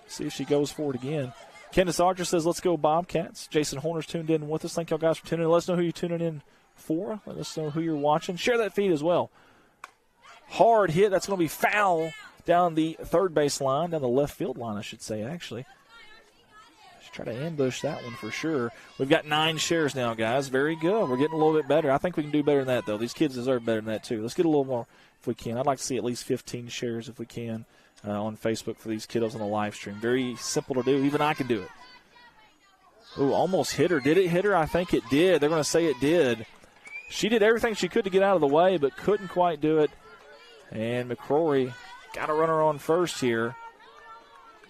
See if she goes for it again. Candace Archer says, let's go Bobcats. Jason Horner's tuned in with us. Thank y'all guys for tuning in. Let us know who you're tuning in for. Let us know who you're watching. Share that feed as well. Hard hit. That's going to be foul down the third base line, down the left field line, I should say, actually. Try to ambush that one for sure. We've got 9 shares now, guys. Very good. We're getting a little bit better. I think we can do better than that, though. These kids deserve better than that, too. Let's get a little more if we can. I'd like to see at least 15 shares if we can on Facebook for these kiddos on the live stream. Very simple to do. Even I can do it. Ooh, almost hit her. Did it hit her? I think it did. They're going to say it did. She did everything she could to get out of the way, but couldn't quite do it. And McCrory got a runner on first here.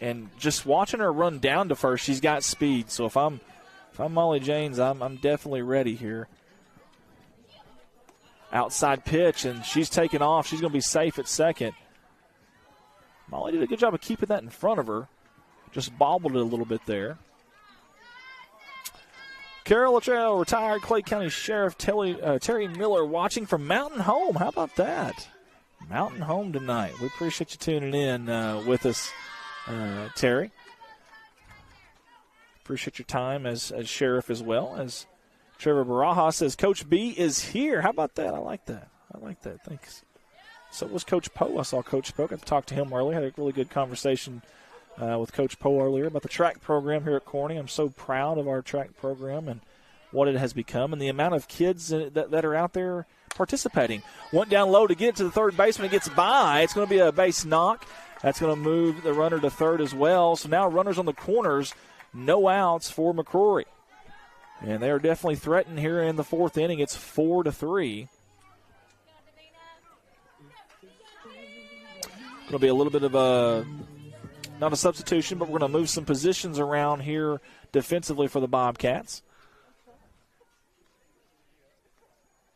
And just watching her run down to first, she's got speed. So if I'm Molly Janes, I'm definitely ready here. Outside pitch, and she's taking off. She's going to be safe at second. Molly did a good job of keeping that in front of her. Just bobbled it a little bit there. Carol Luttrell, retired Clay County Sheriff Terry Miller, watching from Mountain Home. How about that? Mountain Home tonight. We appreciate you tuning in with us, Terry. Appreciate your time as sheriff as well. As Trevor Baraja says, Coach B is here. How about that? I like that. Thanks. So was Coach Poe. I saw Coach Poe. Got to talk to him earlier. Had a really good conversation with Coach Poe earlier about the track program here at Corning. I'm so proud of our track program and what it has become and the amount of kids that are out there participating. Went down low to get to the third baseman. It gets by. It's going to be a base knock. That's going to move the runner to third as well. So now runners on the corners, no outs for McCrory. And they are definitely threatened here in the 4th inning. It's 4-3. Going to be a little bit of not a substitution, but we're going to move some positions around here defensively for the Bobcats.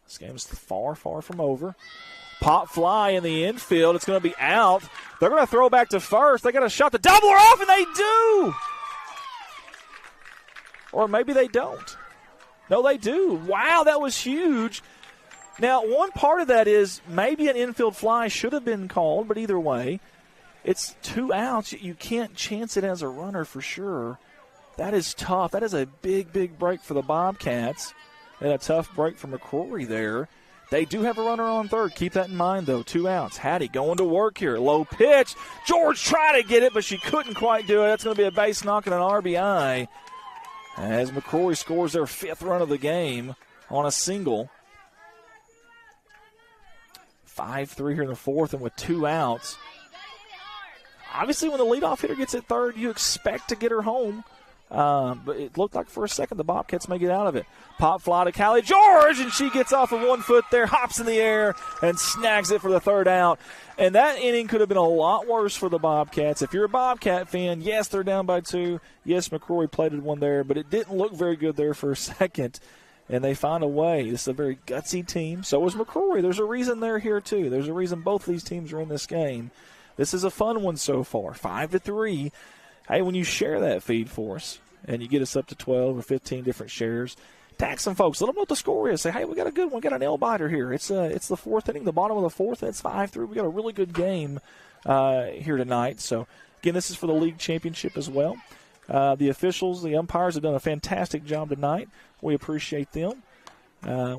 This game's far, far from over. Pop fly in the infield. It's going to be out. They're going to throw back to first. They got a shot to double her off, and they do. Or maybe they don't. No, they do. Wow, that was huge. Now, one part of that is maybe an infield fly should have been called, but either way, it's 2 outs. You can't chance it as a runner for sure. That is tough. That is a big, big break for the Bobcats. And a tough break for McCrory there. They do have a runner on third. Keep that in mind, though. 2 outs. Hattie going to work here. Low pitch. George tried to get it, but she couldn't quite do it. That's going to be a base knock and an RBI as McCrory scores their 5th run of the game on a single. 5-3 here in the 4th, and with 2 outs. Obviously, when the leadoff hitter gets at third, you expect to get her home. But it looked like for a second the Bobcats may get out of it. Pop fly to Callie George, and she gets off of 1 foot there, hops in the air, and snags it for the 3rd out. And that inning could have been a lot worse for the Bobcats. If you're a Bobcat fan, yes, they're down by 2. Yes, McCrory plated one there, but it didn't look very good there for a second. And they find a way. This is a very gutsy team. So is McCrory. There's a reason they're here, too. There's a reason both of these teams are in this game. This is a fun one so far, 5-3. Hey, when you share that feed for us and you get us up to 12 or 15 different shares, tag some folks. Let them know what the score is. Say, hey, we got a good one. We got a nail biter here. It's the 4th inning, the bottom of the 4th. It's 5-3. We got a really good game here tonight. So, again, this is for the league championship as well. The officials, the umpires have done a fantastic job tonight. We appreciate them.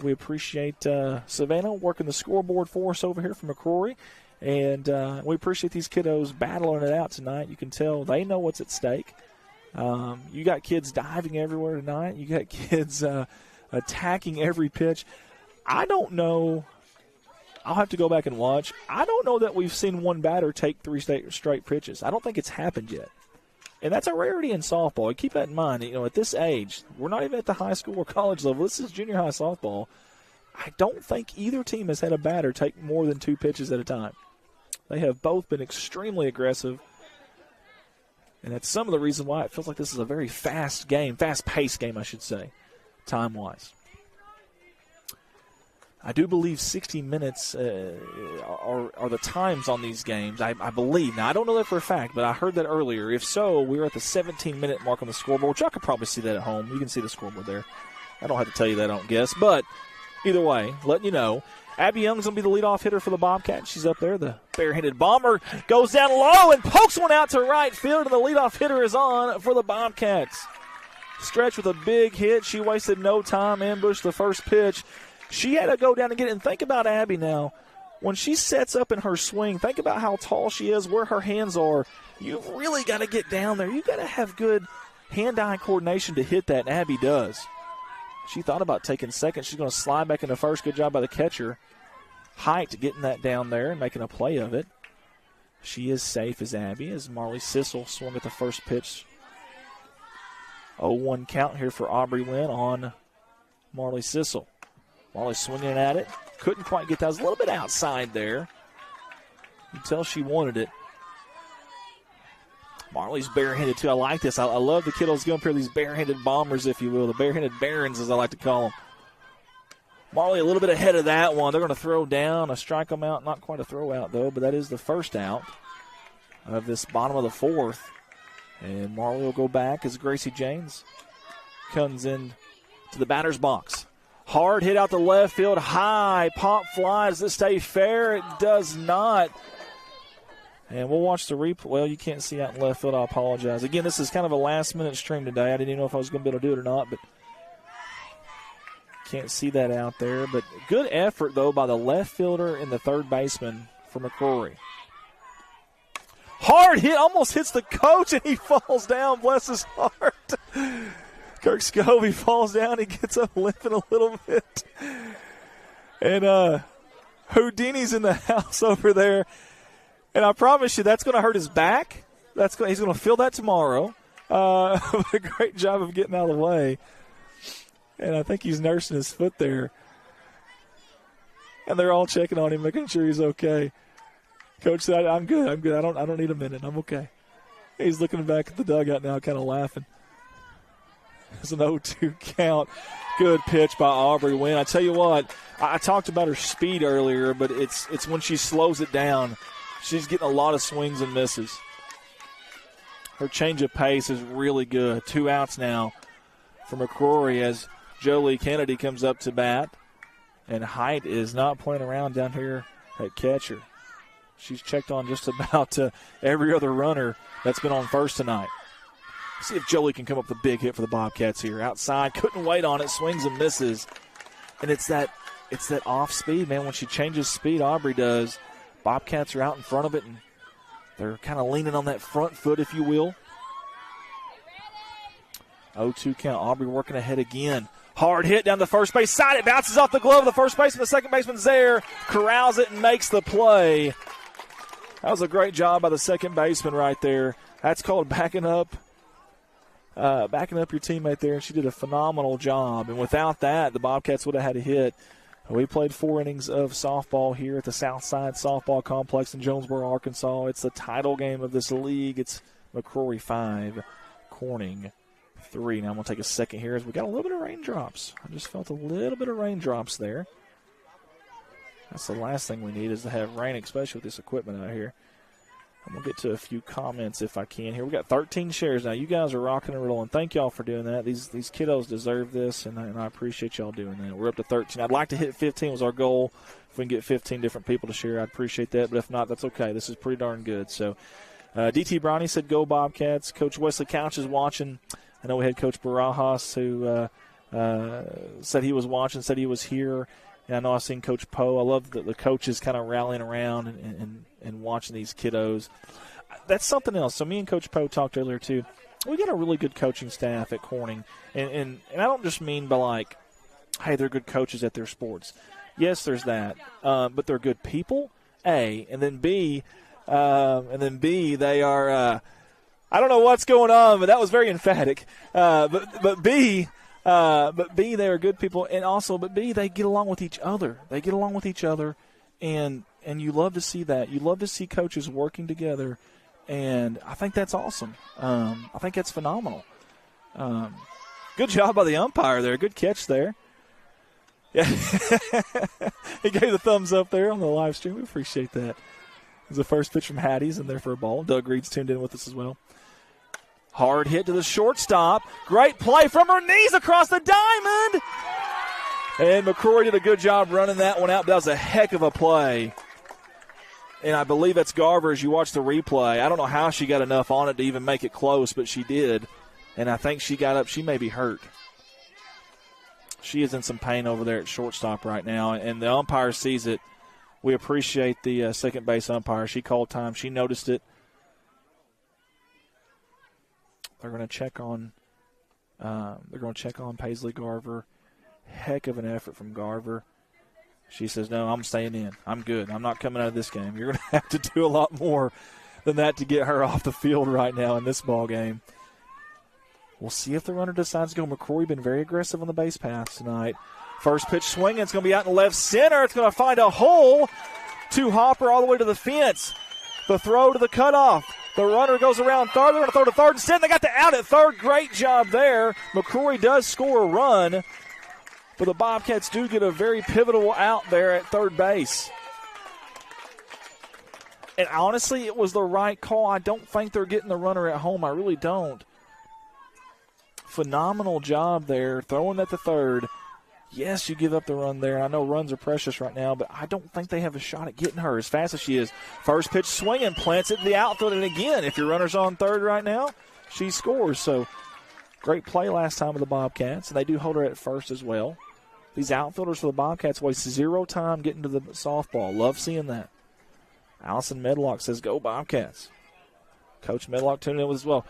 We appreciate Savannah working the scoreboard for us over here from McCrory. And we appreciate these kiddos battling it out tonight. You can tell they know what's at stake. You got kids diving everywhere tonight. You got kids attacking every pitch. I don't know. I'll have to go back and watch. I don't know that we've seen one batter take 3 straight pitches. I don't think it's happened yet. And that's a rarity in softball. Keep that in mind. You know, at this age, we're not even at the high school or college level. This is junior high softball. I don't think either team has had a batter take more than 2 pitches at a time. They have both been extremely aggressive. And that's some of the reason why it feels like this is a very fast game, fast-paced game, I should say, time-wise. I do believe 60 minutes are the times on these games, I believe. Now, I don't know that for a fact, but I heard that earlier. If so, we're at the 17-minute mark on the scoreboard, which y'all could probably see that at home. You can see the scoreboard there. I don't have to tell you that, I don't guess. But either way, letting you know, Abby Young's going to be the leadoff hitter for the Bobcats. She's up there. The barehanded bomber goes down low and pokes one out to right field, and the leadoff hitter is on for the Bobcats. Stretch with a big hit. She wasted no time, ambushed the first pitch. She had to go down and get it. And think about Abby now. When she sets up in her swing, think about how tall she is, where her hands are. You've really got to get down there. You've got to have good hand-eye coordination to hit that, and Abby does. She thought about taking second. She's going to slide back into first. Good job by the catcher. Height getting that down there and making a play of it. She is safe as Abby, as Marley Sissel swung at the first pitch. 0-1 count here for Aubrey Wynn on Marley Sissel. Marley swinging at it. Couldn't quite get that. It was a little bit outside there. You can tell she wanted it. Marley's barehanded, too. I like this. I love the kiddos going up here, these barehanded bombers, if you will. The barehanded barons, as I like to call them. Marley a little bit ahead of that one. They're going to throw down, a strike them out. Not quite a throw out, though, but that is the first out of this bottom of the 4th. And Marley will go back as Gracie James comes in to the batter's box. Hard hit out the left field, high, pop fly. Does this stay fair? It does not. And we'll watch the replay. Well, you can't see out in left field. I apologize. Again, this is kind of a last-minute stream today. I didn't even know if I was going to be able to do it or not, but can't see that out there. But good effort, though, by the left fielder and the third baseman for McCrory. Hard hit, almost hits the coach, and he falls down. Bless his heart. Kirk Scovey falls down. He gets up limping a little bit. And Houdini's in the house over there. And I promise you, that's going to hurt his back. He's going to feel that tomorrow. A great job of getting out of the way. And I think he's nursing his foot there. And they're all checking on him, making sure he's okay. Coach said, I'm good. I don't need a minute. I'm okay. He's looking back at the dugout now, kind of laughing. It's an 0-2 count. Good pitch by Aubrey Wynn. I tell you what, I talked about her speed earlier, but it's when she slows it down. She's getting a lot of swings and misses. Her change of pace is really good. 2 outs now for McCrory as Jolie Kennedy comes up to bat. And Height is not playing around down here at catcher. She's checked on just about every other runner that's been on first tonight. See if Jolie can come up with a big hit for the Bobcats here. Outside, couldn't wait on it, swings and misses. And it's that off speed, man. When she changes speed, Aubrey does. Bobcats are out in front of it, and they're kind of leaning on that front foot, if you will. 0-2 count. Aubrey working ahead again. Hard hit down the first base side. It bounces off the glove of the first baseman. The second baseman's there. Corrals it and makes the play. That was a great job by the second baseman right there. That's called backing up your teammate there, and she did a phenomenal job. And without that, the Bobcats would have had a hit. We played 4 innings of softball here at the Southside Softball Complex in Jonesboro, Arkansas. It's the title game of this league. It's McCrory 5, Corning 3. Now I'm going to take a second here as we got a little bit of raindrops. I just felt a little bit of raindrops there. That's the last thing we need is to have rain, especially with this equipment out here. I'm going to get to a few comments if I can here. We got 13 shares now. You guys are rocking and rolling. Thank y'all for doing that. These kiddos deserve this, and I appreciate y'all doing that. We're up to 13. I'd like to hit 15 was our goal. If we can get 15 different people to share, I'd appreciate that. But if not, that's okay. This is pretty darn good. So D.T. Brownie said go Bobcats. Coach Wesley Couch is watching. I know we had Coach Barajas who said he was watching, said he was here. And I know I've seen Coach Poe. I love the coaches kind of rallying around and watching these kiddos. That's something else. So me and Coach Poe talked earlier, too. We got a really good coaching staff at Corning. And I don't just mean by like, hey, they're good coaches at their sports. Yes, there's that. But they're good people, A. And then B, they are I don't know what's going on, but that was very emphatic. But B, they are good people. And also, but B, they get along with each other. They get along with each other, and you love to see that. You love to see coaches working together, and I think that's awesome. I think that's phenomenal. Good job by the umpire there. Good catch there. Yeah, he gave the thumbs up there on the live stream. We appreciate that. It was the first pitch from Hattie's in there for a ball. Doug Reed's tuned in with us as well. Hard hit to the shortstop. Great play from her knees across the diamond. And McCrory did a good job running that one out. That was a heck of a play. And I believe that's Garver as you watch the replay. I don't know how she got enough on it to even make it close, but she did. And I think she got up. She may be hurt. She is in some pain over there at shortstop right now, and the umpire sees it. We appreciate the second base umpire. She called time. She noticed it. They're going to check on. Paisley Garver. Heck of an effort from Garver. She says, "No, I'm staying in. I'm good. I'm not coming out of this game. You're going to have to do a lot more than that to get her off the field right now in this ball game." We'll see if the runner decides to go. McCrory been very aggressive on the base paths tonight. First pitch swinging. It's going to be out in left center. It's going to find a hole to Hopper all the way to the fence. The throw to the cutoff. The runner goes around third. They're going to throw to third instead. They got the out at third. Great job there. McCrory does score a run, but the Bobcats do get a very pivotal out there at third base. And honestly, it was the right call. I don't think they're getting the runner at home. I really don't. Phenomenal job there, throwing that to third. Yes, you give up the run there. I know runs are precious right now, but I don't think they have a shot at getting her as fast as she is. First pitch swinging, plants it in the outfield, and again, if your runner's on third right now, she scores. So great play last time with the Bobcats, and they do hold her at first as well. These outfielders for the Bobcats waste zero time getting to the softball. Love seeing that. Allison Medlock says, go Bobcats. Coach Medlock tuned in with as well.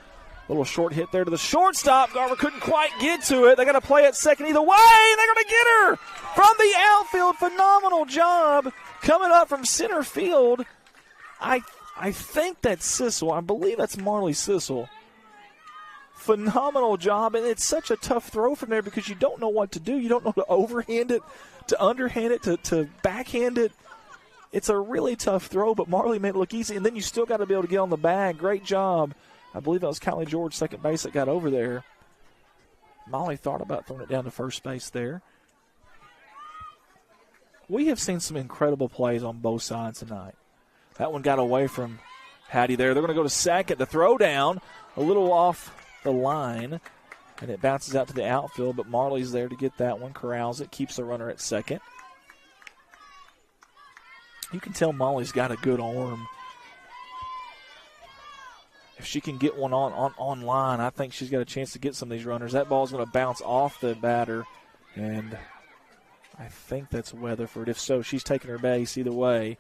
Little short hit there to the shortstop. Garver couldn't quite get to it. They got to play at second either way. They're going to get her from the outfield. Phenomenal job coming up from center field. I think that's Sissel. I believe that's Marley Sissel. Phenomenal job, and it's such a tough throw from there because you don't know what to do. You don't know to overhand it, to underhand it, to backhand it. It's a really tough throw, but Marley made it look easy, and then you still got to be able to get on the bag. Great job. I believe that was Kylie George, second base, that got over there. Molly thought about throwing it down to first base there. We have seen some incredible plays on both sides tonight. That one got away from Hattie there. They're going to go to second. The throw down, a little off the line, and it bounces out to the outfield, but Marley's there to get that one, corrals it, keeps the runner at second. You can tell Molly's got a good arm. If she can get one on line, I think she's got a chance to get some of these runners. That ball's going to bounce off the batter, and I think that's Weatherford. If so, she's taking her base either way.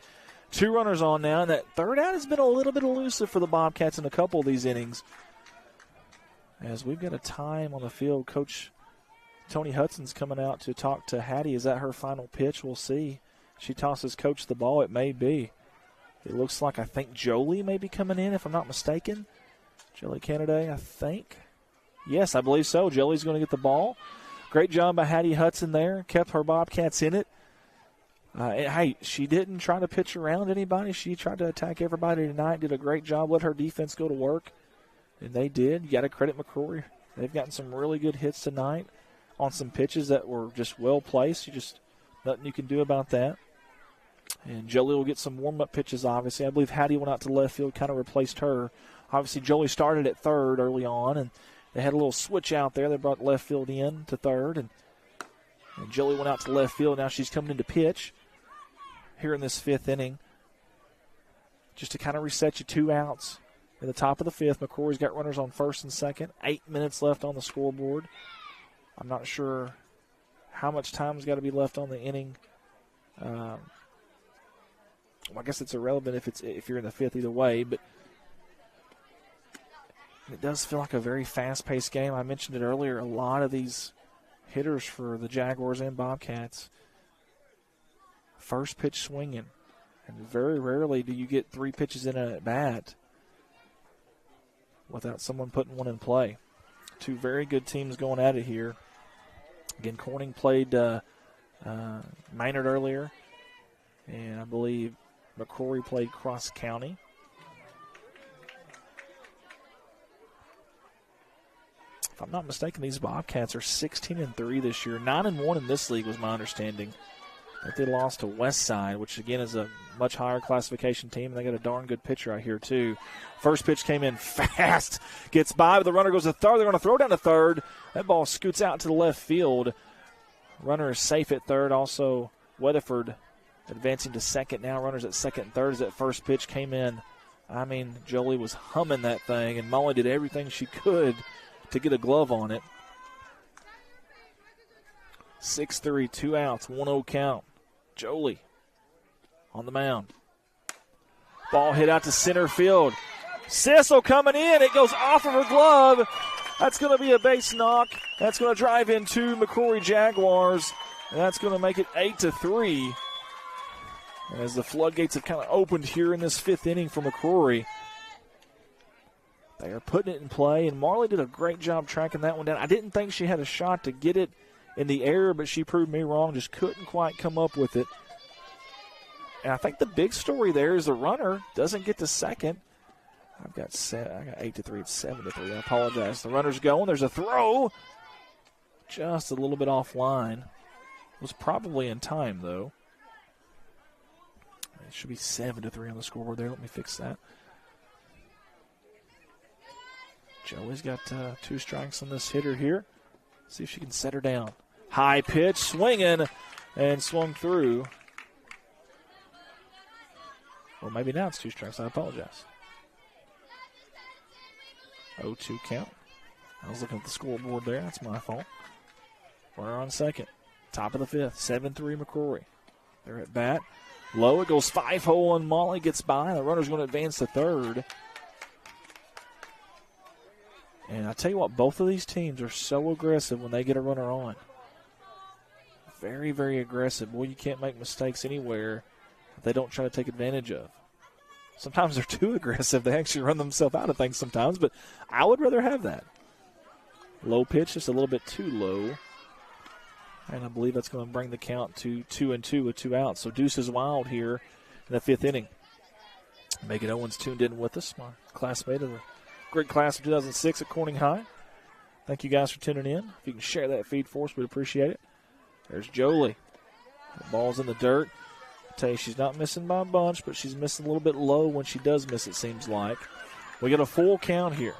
Two runners on now, and that third out has been a little bit elusive for the Bobcats in a couple of these innings. As we've got a time on the field, Coach Tony Hudson's coming out to talk to Hattie. Is that her final pitch? We'll see. She tosses Coach the ball. It may be. It looks like, I think Jolie may be coming in, if I'm not mistaken. Jolie Kennedy, I think. Yes, I believe so. Jolie's going to get the ball. Great job by Hattie Hudson there. Kept her Bobcats in it. Hey, she didn't try to pitch around anybody. She tried to attack everybody tonight. Did a great job. Let her defense go to work. And they did. You got to credit McCrory. They've gotten some really good hits tonight on some pitches that were just well placed. Nothing you can do about that. And Jolie will get some warm-up pitches, obviously. I believe Hattie went out to left field, kind of replaced her. Obviously, Jolie started at third early on, and they had a little switch out there. They brought left field in to third, and Jolie went out to left field. Now she's coming in to pitch here in this fifth inning just to kind of reset you 2 outs. in the top of the fifth. McCrory's got runners on first and second. 8 minutes left on the scoreboard. I'm not sure how much time's got to be left on the inning. Well, I guess it's irrelevant if you're in the fifth either way, but it does feel like a very fast-paced game. I mentioned it earlier. A lot of these hitters for the Jaguars and Bobcats, first pitch swinging, and very rarely do you get 3 pitches in a at-bat without someone putting one in play. 2 very good teams going at it here. Again, Corning played Maynard earlier, and I believe McCrory played Cross County. If I'm not mistaken, these Bobcats are 16-3 this year. 9-1 in this league was my understanding. I think they lost to Westside, which again is a much higher classification team, and they got a darn good pitcher out here too. First pitch came in fast, gets by, but the runner goes to third. They're going to throw down to third. That ball scoots out to the left field. Runner is safe at third. Also, Weatherford advancing to second now. Runners at second and third as that first pitch came in. I mean, Jolie was humming that thing, and Molly did everything she could to get a glove on it. 6-3, 2 outs, 1-0 count. Jolie on the mound. Ball hit out to center field. Sissel coming in. It goes off of her glove. That's going to be a base knock. That's going to drive into McCrory Jaguars, and that's going to make it 8-3. As the floodgates have kind of opened here in this fifth inning for McCrory. They are putting it in play, and Marley did a great job tracking that one down. I didn't think she had a shot to get it in the air, but she proved me wrong. Just couldn't quite come up with it. And I think the big story there is the runner doesn't get to second. I got 8-3. It's 7-3. I apologize. The runner's going. There's a throw. Just a little bit offline. Was probably in time, though. It should be 7-3 on the scoreboard there. Let me fix that. Jolie's got 2 strikes on this hitter here. See if she can set her down. High pitch, swinging, and swung through. Well, maybe now it's 2 strikes. I apologize. 0-2 count. I was looking at the scoreboard there. That's my fault. Runner on second. Top of the fifth. 7-3 McCrory. They're at bat. Low. It goes 5-hole, and Molly gets by. The runner's going to advance to third. And I tell you what, both of these teams are so aggressive when they get a runner on. Very, very aggressive. Boy, you can't make mistakes anywhere that they don't try to take advantage of. Sometimes they're too aggressive. They actually run themselves out of things sometimes, but I would rather have that. Low pitch, just a little bit too low. And I believe that's going to bring the count to 2-2 with 2 outs. So Deuce is wild here in the fifth inning. Megan Owens tuned in with us, my classmate of the great class of 2006 at Corning High. Thank you guys for tuning in. If you can share that feed for us, we'd appreciate it. There's Jolie. The ball's in the dirt. I tell you, she's not missing by a bunch, but she's missing a little bit low when she does miss, it seems like. We got a full count here.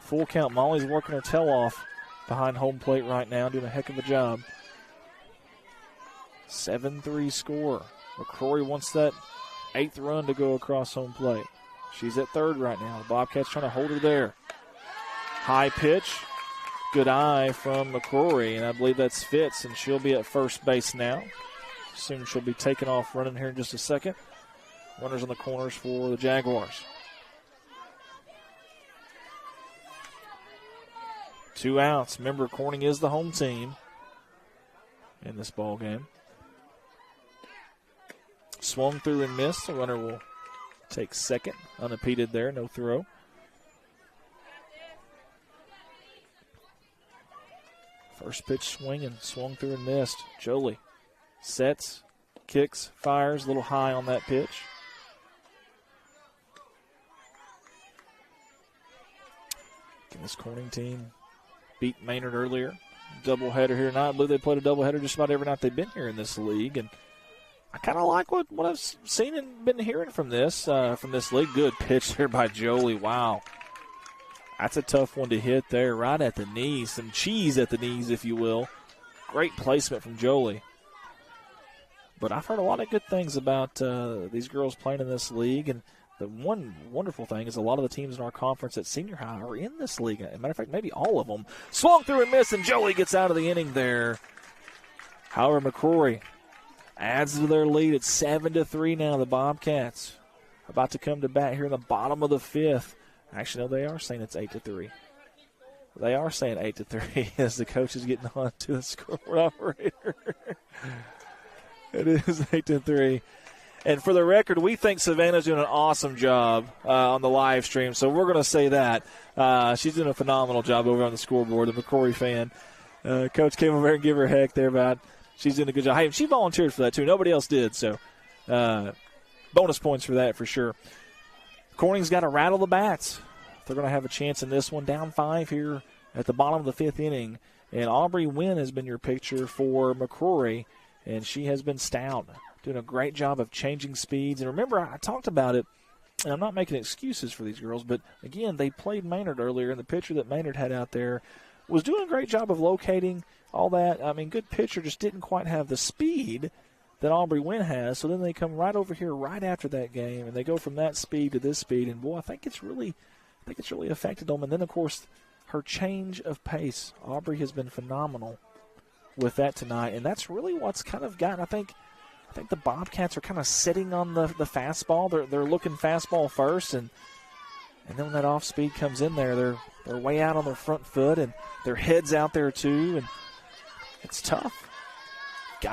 Full count. Molly's working her tail off behind home plate right now, doing a heck of a job. 7-3 score. McCrory wants that 8th run to go across home plate. She's at third right now. The Bobcats trying to hold her there. High pitch. Good eye from McCrory, and I believe that's Fitz, and she'll be at first base now. Soon she'll be taking off running here in just a second. Runners on the corners for the Jaguars. 2 outs. Remember, Corning is the home team in this ball game. Swung through and missed. The runner will take second. Unimpeded there, no throw. First pitch swinging, swung through and missed. Jolie sets, kicks, fires, a little high on that pitch. Can this Corning team beat Maynard earlier? Doubleheader here tonight. I believe they played a doubleheader just about every night they've been here in this league, and I kind of like what I've seen and been hearing from this league. Good pitch there by Jolie. Wow. That's a tough one to hit there, right at the knees. Some cheese at the knees, if you will. Great placement from Jolie. But I've heard a lot of good things about these girls playing in this league, and the one wonderful thing is a lot of the teams in our conference at senior high are in this league. As a matter of fact, maybe all of them. Swung through and missed, and Joey gets out of the inning there. However, McCrory adds to their lead. It's 7-3 now. The Bobcats about to come to bat here in the bottom of the fifth. Actually, no, they are saying it's 8-3. They are saying 8-3 as the coach is getting on to the scoreboard operator. It is 8-3. And for the record, we think Savannah's doing an awesome job on the live stream, so we're going to say that. She's doing a phenomenal job over on the scoreboard, the McCrory fan. Coach came over and gave her heck there about she's doing a good job. Hey, she volunteered for that, too. Nobody else did, so bonus points for that for sure. Corning's got to rattle the bats. They're going to have a chance in this one. Down 5 here at the bottom of the fifth inning. And Aubrey Wynn has been your pitcher for McCrory, and she has been stout. Doing a great job of changing speeds. And remember, I talked about it, and I'm not making excuses for these girls, but, again, they played Maynard earlier, and the pitcher that Maynard had out there was doing a great job of locating all that. I mean, good pitcher, just didn't quite have the speed that Aubrey Wynn has. So then they come right over here right after that game, and they go from that speed to this speed. And, boy, I think it's really affected them. And then, of course, her change of pace. Aubrey has been phenomenal with that tonight, and that's really what's kind of gotten, I think the Bobcats are kind of sitting on the fastball. They're looking fastball first, and then when that off speed comes in there, they're way out on their front foot, and their head's out there too, and it's tough.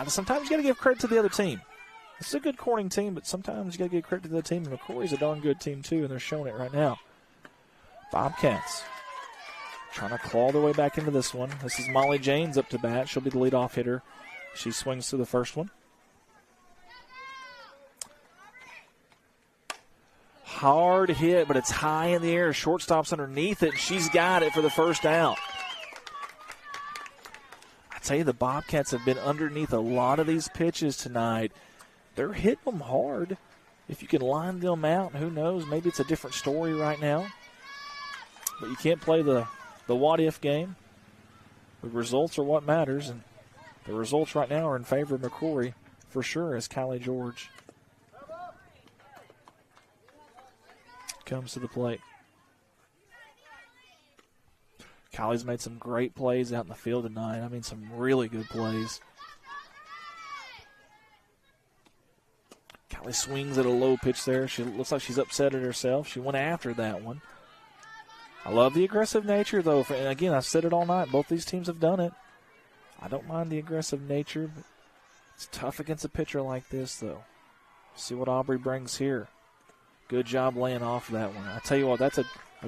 Sometimes you got to give credit to the other team. This is a good Corning team, but sometimes you got to give credit to the other team. And McCrory's a darn good team too, and they're showing it right now. Bobcats trying to claw their way back into this one. This is Molly Janes up to bat. She'll be the leadoff hitter. She swings to the first one. Hard hit, but it's high in the air. Shortstop's underneath it, and she's got it for the first out. I tell you, the Bobcats have been underneath a lot of these pitches tonight. They're hitting them hard. If you can line them out, who knows, maybe it's a different story right now. But you can't play the what-if game. The results are what matters, and the results right now are in favor of McCrory for sure as Kylie George comes to the plate. Kylie's made some great plays out in the field tonight. I mean, some really good plays. Kylie swings at a low pitch there. She looks like she's upset at herself. She went after that one. I love the aggressive nature, though. And again, I've said it all night. Both these teams have done it. I don't mind the aggressive nature, but it's tough against a pitcher like this, though. See what Aubrey brings here. Good job laying off that one. I tell you what, that's a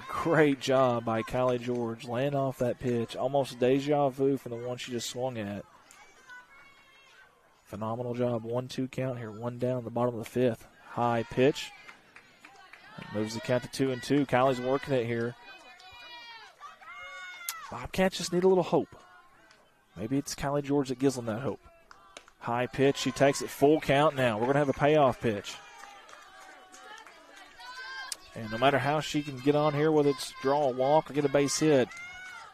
great job by Kylie George laying off that pitch. Almost deja vu from the one she just swung at. Phenomenal job. 1-2 count here. One down at the bottom of the fifth. High pitch. That moves the count to 2-2. Kylie's working it here. Bobcats just need a little hope. Maybe it's Kylie George that gives them that hope. High pitch. She takes it full count now. We're going to have a payoff pitch. And no matter how she can get on here, whether it's draw a walk or get a base hit,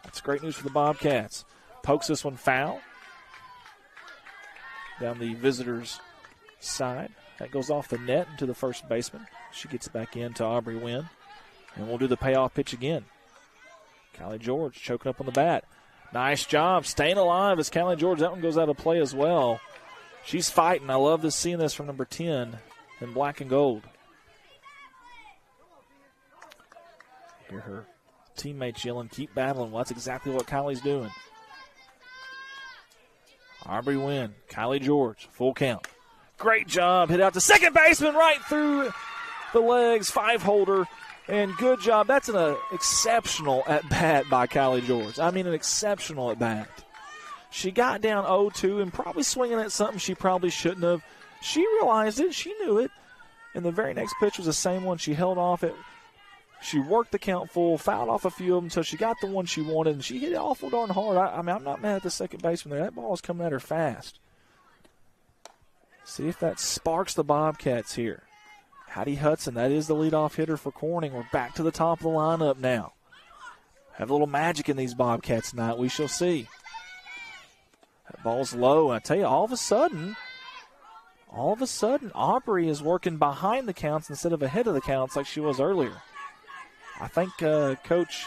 that's great news for the Bobcats. Pokes this one foul down the visitors' side. That goes off the net into the first baseman. She gets it back in to Aubrey Wynn. And we'll do the payoff pitch again. Kylie George choking up on the bat. Nice job staying alive as Kylie George. That one goes out of play as well. She's fighting. I love seeing this from number 10 in black and gold. Hear her teammates yelling, keep battling. Well, that's exactly what Kylie's doing. Aubrey Wynn, Kylie George, full count. Great job. Hit out to second baseman right through the legs. 5-holder. And good job. That's an exceptional at-bat by Kylie George. I mean, an exceptional at-bat. She got down 0-2 and probably swinging at something she probably shouldn't have. She realized it. She knew it. And the very next pitch was the same one. She held off it. She worked the count full, fouled off a few of them until she got the one she wanted, and she hit it awful darn hard. I mean, I'm not mad at the second baseman there. That ball was coming at her fast. See if that sparks the Bobcats here. Hattie Hudson, that is the leadoff hitter for Corning. We're back to the top of the lineup now. Have a little magic in these Bobcats tonight. We shall see. That ball's low. And I tell you, all of a sudden, all of a sudden Aubrey is working behind the counts instead of ahead of the counts like she was earlier. I think Coach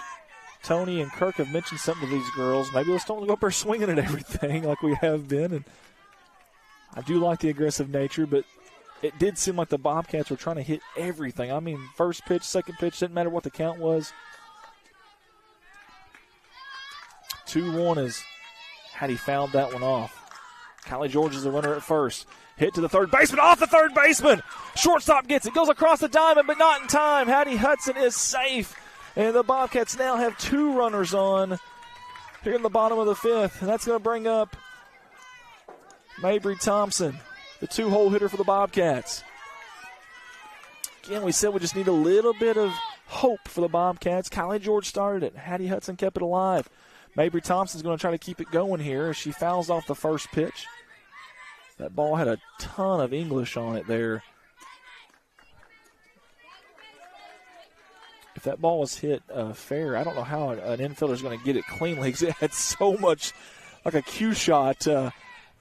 Tony and Kirk have mentioned something to these girls. Maybe let's don't go up there swinging at everything like we have been. And I do like the aggressive nature, but it did seem like the Bobcats were trying to hit everything. I mean, first pitch, second pitch, didn't matter what the count was. 2-1 as Hattie fouled that one off. Kylie George is the runner at first. Hit to the third baseman, off the third baseman. Shortstop gets it, goes across the diamond, but not in time. Hattie Hudson is safe. And the Bobcats now have 2 runners on here in the bottom of the 5th. And that's going to bring up Mabry Thompson, the 2-hole hitter for the Bobcats. Again, we said we just need a little bit of hope for the Bobcats. Kylie George started it. Hattie Hudson kept it alive. Mabry Thompson's going to try to keep it going here as she fouls off the first pitch. That ball had a ton of English on it there. If that ball was hit fair, I don't know how an infielder is going to get it cleanly because it had so much, like a cue shot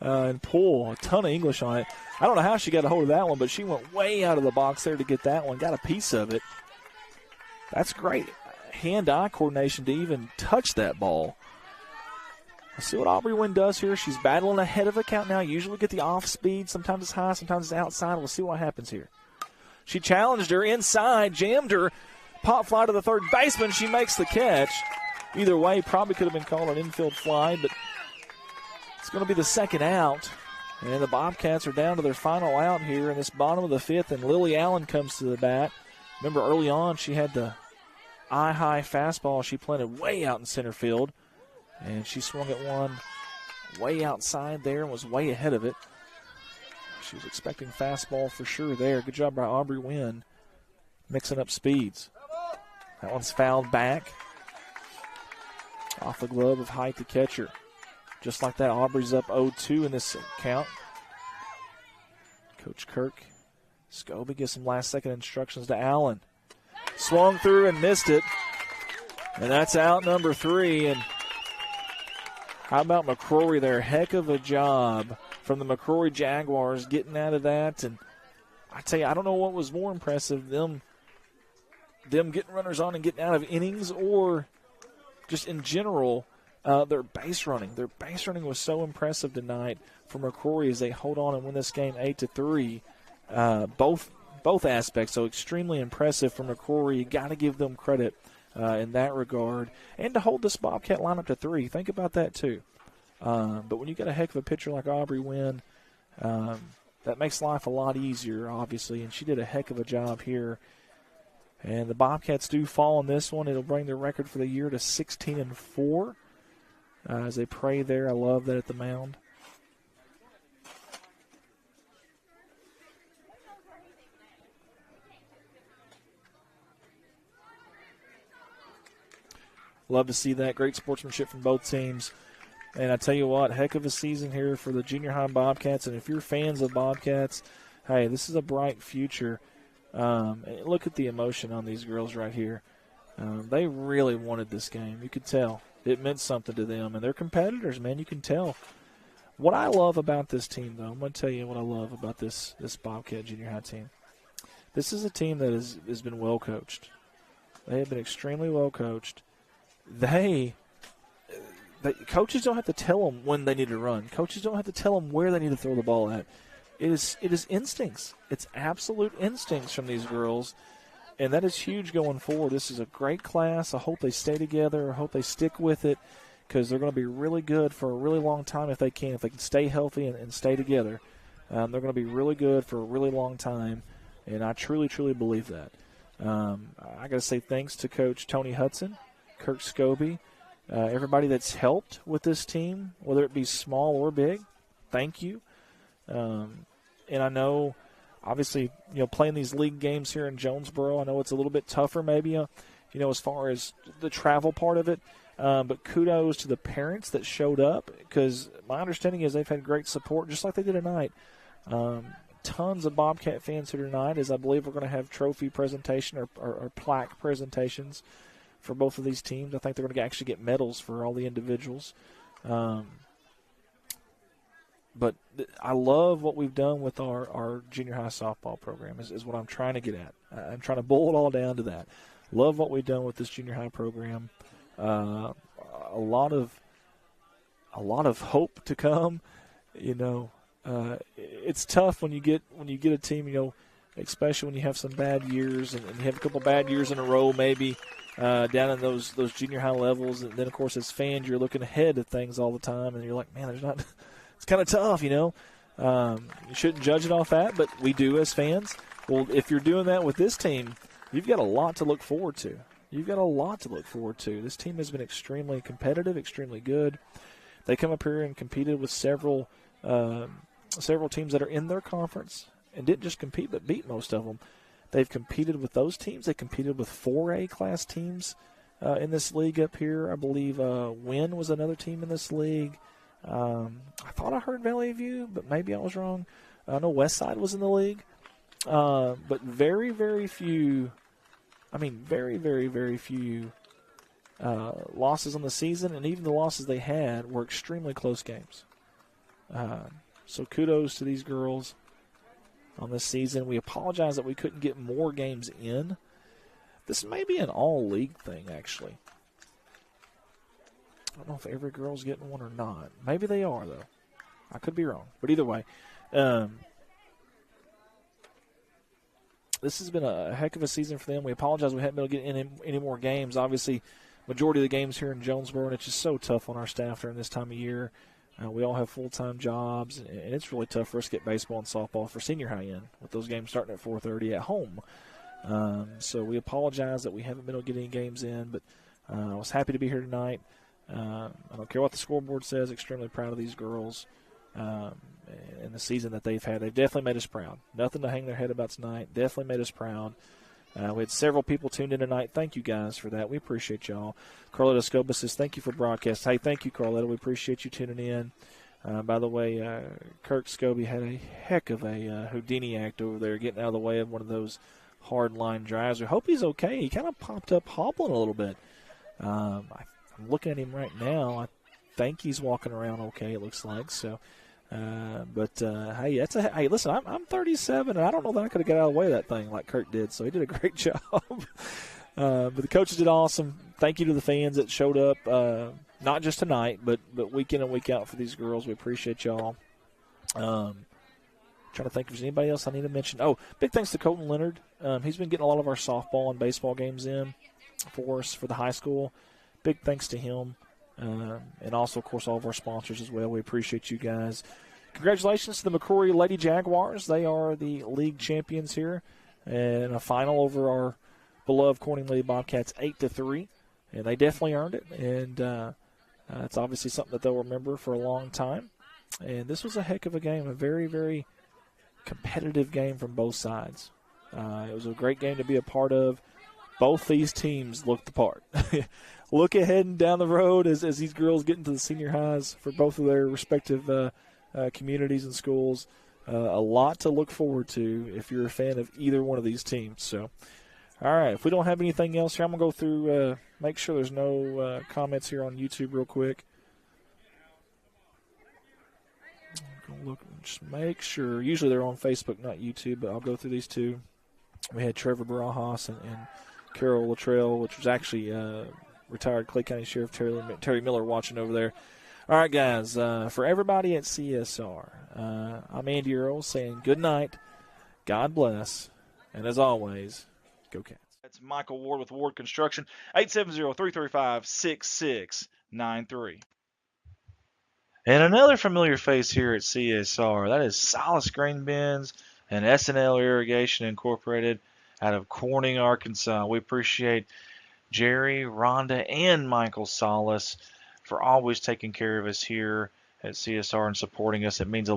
and pull, a ton of English on it. I don't know how she got a hold of that one, but she went way out of the box there to get that one, got a piece of it. That's great. Hand-eye coordination to even touch that ball. Let's see what Aubrey Wynn does here. She's battling ahead of the count now. Usually get the off speed. Sometimes it's high, sometimes it's outside. We'll see what happens here. She challenged her inside, jammed her. Pop fly to the third baseman. She makes the catch. Either way, probably could have been called an infield fly, but it's going to be the second out. And the Bobcats are down to their final out here in this bottom of the 5th, and Lily Allen comes to the bat. Remember, early on, she had the eye-high fastball. She planted way out in center field, and she swung at one way outside there and was way ahead of it. She was expecting fastball for sure there. Good job by Aubrey Wynn mixing up speeds. That one's fouled back. Off the glove of Height, the catcher. Just like that, Aubrey's up 0-2 in this count. Coach Kirk Scobie gives some last-second instructions to Allen. Swung through and missed it. And that's out number 3. And how about McCrory there? Heck of a job from the McCrory Jaguars getting out of that. And I tell you, I don't know what was more impressive, them getting runners on and getting out of innings, or just in general, their base running. Their base running was so impressive tonight for McCrory as they hold on and win this game 8-3. Both aspects, so extremely impressive from McCrory. You got to give them credit in that regard. And to hold this Bobcat lineup to 3, think about that too. But when you got a heck of a pitcher like Aubrey Wynn, that makes life a lot easier, obviously, and she did a heck of a job here. And the Bobcats do fall on this one. It'll bring their record for the year to 16-4 as they pray there. I love that at the mound. Love to see that. Great sportsmanship from both teams. And I tell you what, heck of a season here for the junior high Bobcats. And if you're fans of Bobcats, hey, this is a bright future. Look at the emotion on these girls right here. They really wanted this game. You could tell. It meant something to them. And they're competitors, man. You can tell. What I love about this team, though, I'm going to tell you what I love about this Bobcat junior high team. This is a team that has been well coached. They have been extremely well coached. Coaches don't have to tell them when they need to run. Coaches don't have to tell them where they need to throw the ball at. It is instincts. It's absolute instincts from these girls, and that is huge going forward. This is a great class. I hope they stay together. I hope they stick with it, because they're going to be really good for a really long time if they can. If they can stay healthy and stay together, they're going to be really good for a really long time, and I truly, truly believe that. I got to say thanks to Coach Tony Hudson, Kirk Scobie, everybody that's helped with this team, whether it be small or big. Thank you. And I know, obviously, playing these league games here in Jonesboro, I know it's a little bit tougher maybe, as far as the travel part of it. But kudos to the parents that showed up, because my understanding is they've had great support, just like they did tonight. Tons of Bobcat fans here tonight, as I believe we're going to have trophy presentation or plaque presentations for both of these teams. I think they're going to actually get medals for all the individuals. But I love what we've done with our junior high softball program is what I'm trying to get at. I'm trying to boil it all down to that. Love what we've done with this junior high program. A lot of hope to come. It's tough when you get a team, especially when you have some bad years and you have a couple bad years in a row maybe down in those junior high levels. And then, of course, as fans, you're looking ahead at things all the time, and you're like, man, there's not – it's kind of tough, You shouldn't judge it off that, but we do as fans. Well, if you're doing that with this team, you've got a lot to look forward to. This team has been extremely competitive, extremely good. They come up here and competed with several teams that are in their conference and didn't just compete but beat most of them. They've competed with those teams. They competed with 4A class teams in this league up here. I believe Wynn was another team in this league. I thought I heard Valley View, but maybe I was wrong. I know Westside was in the league. But very, very few very, very, very few losses on the season, and even the losses they had were extremely close games. So kudos to these girls on this season. We apologize that we couldn't get more games in. This may be an all-league thing, actually. I don't know if every girl's getting one or not. Maybe they are, though. I could be wrong. But either way, this has been a heck of a season for them. We apologize we haven't been able to get in any more games. Obviously, majority of the games here in Jonesboro, and it's just so tough on our staff during this time of year. We all have full-time jobs, and it's really tough for us to get baseball and softball for senior high in, with those games starting at 4:30 at home. So we apologize that we haven't been able to get any games in, but I was happy to be here tonight. I don't care what the scoreboard says. Extremely proud of these girls and the season that they've had. They've definitely made us proud. Nothing to hang their head about tonight. Definitely made us proud. We had several people tuned in tonight. Thank you guys for that. We appreciate y'all. Carletta Scoba says, thank you for broadcast. Hey, thank you, Carletta. We appreciate you tuning in. By the way, Kirk Scobie had a heck of a Houdini act over there, getting out of the way of one of those hard line drives. We hope he's okay. He kind of popped up hobbling a little bit. I'm looking at him right now. I think he's walking around okay, it looks like. So, hey, hey, listen, I'm 37, and I don't know that I could have got out of the way of that thing like Kurt did. So he did a great job. But the coaches did awesome. Thank you to the fans that showed up, not just tonight, but week in and week out for these girls. We appreciate y'all. Trying to think if there's anybody else I need to mention. Oh, big thanks to Colton Leonard. He's been getting a lot of our softball and baseball games in for us for the high school. Big thanks to him. And also, of course, all of our sponsors as well. We appreciate you guys. Congratulations to the McCrory Lady Jaguars. They are the league champions here. And a final over our beloved Corning Lady Bobcats 8-3. And they definitely earned it. And it's obviously something that they'll remember for a long time. And this was a heck of a game, a very, very competitive game from both sides. It was a great game to be a part of. Both these teams looked the part. Look ahead and down the road as these girls get into the senior highs for both of their respective communities and schools. A lot to look forward to if you're a fan of either one of these teams. So, all right, if we don't have anything else here, I'm going to go through, make sure there's no comments here on YouTube real quick. I'm gonna look, just make sure. Usually they're on Facebook, not YouTube, but I'll go through these two. We had Trevor Barajas and Carol Luttrell, which was actually retired Clay County Sheriff Terry Miller watching over there. All right, guys, for everybody at CSR, I'm Andy Earl saying good night, God bless, and as always, go Cats. That's Michael Ward with Ward Construction, 870-335-6693. And another familiar face here at CSR, that is Solace Grain Bins and S&L Irrigation Incorporated out of Corning, Arkansas. We appreciate Jerry, Rhonda, and Michael Solace for always taking care of us here at CSR and supporting us. It means a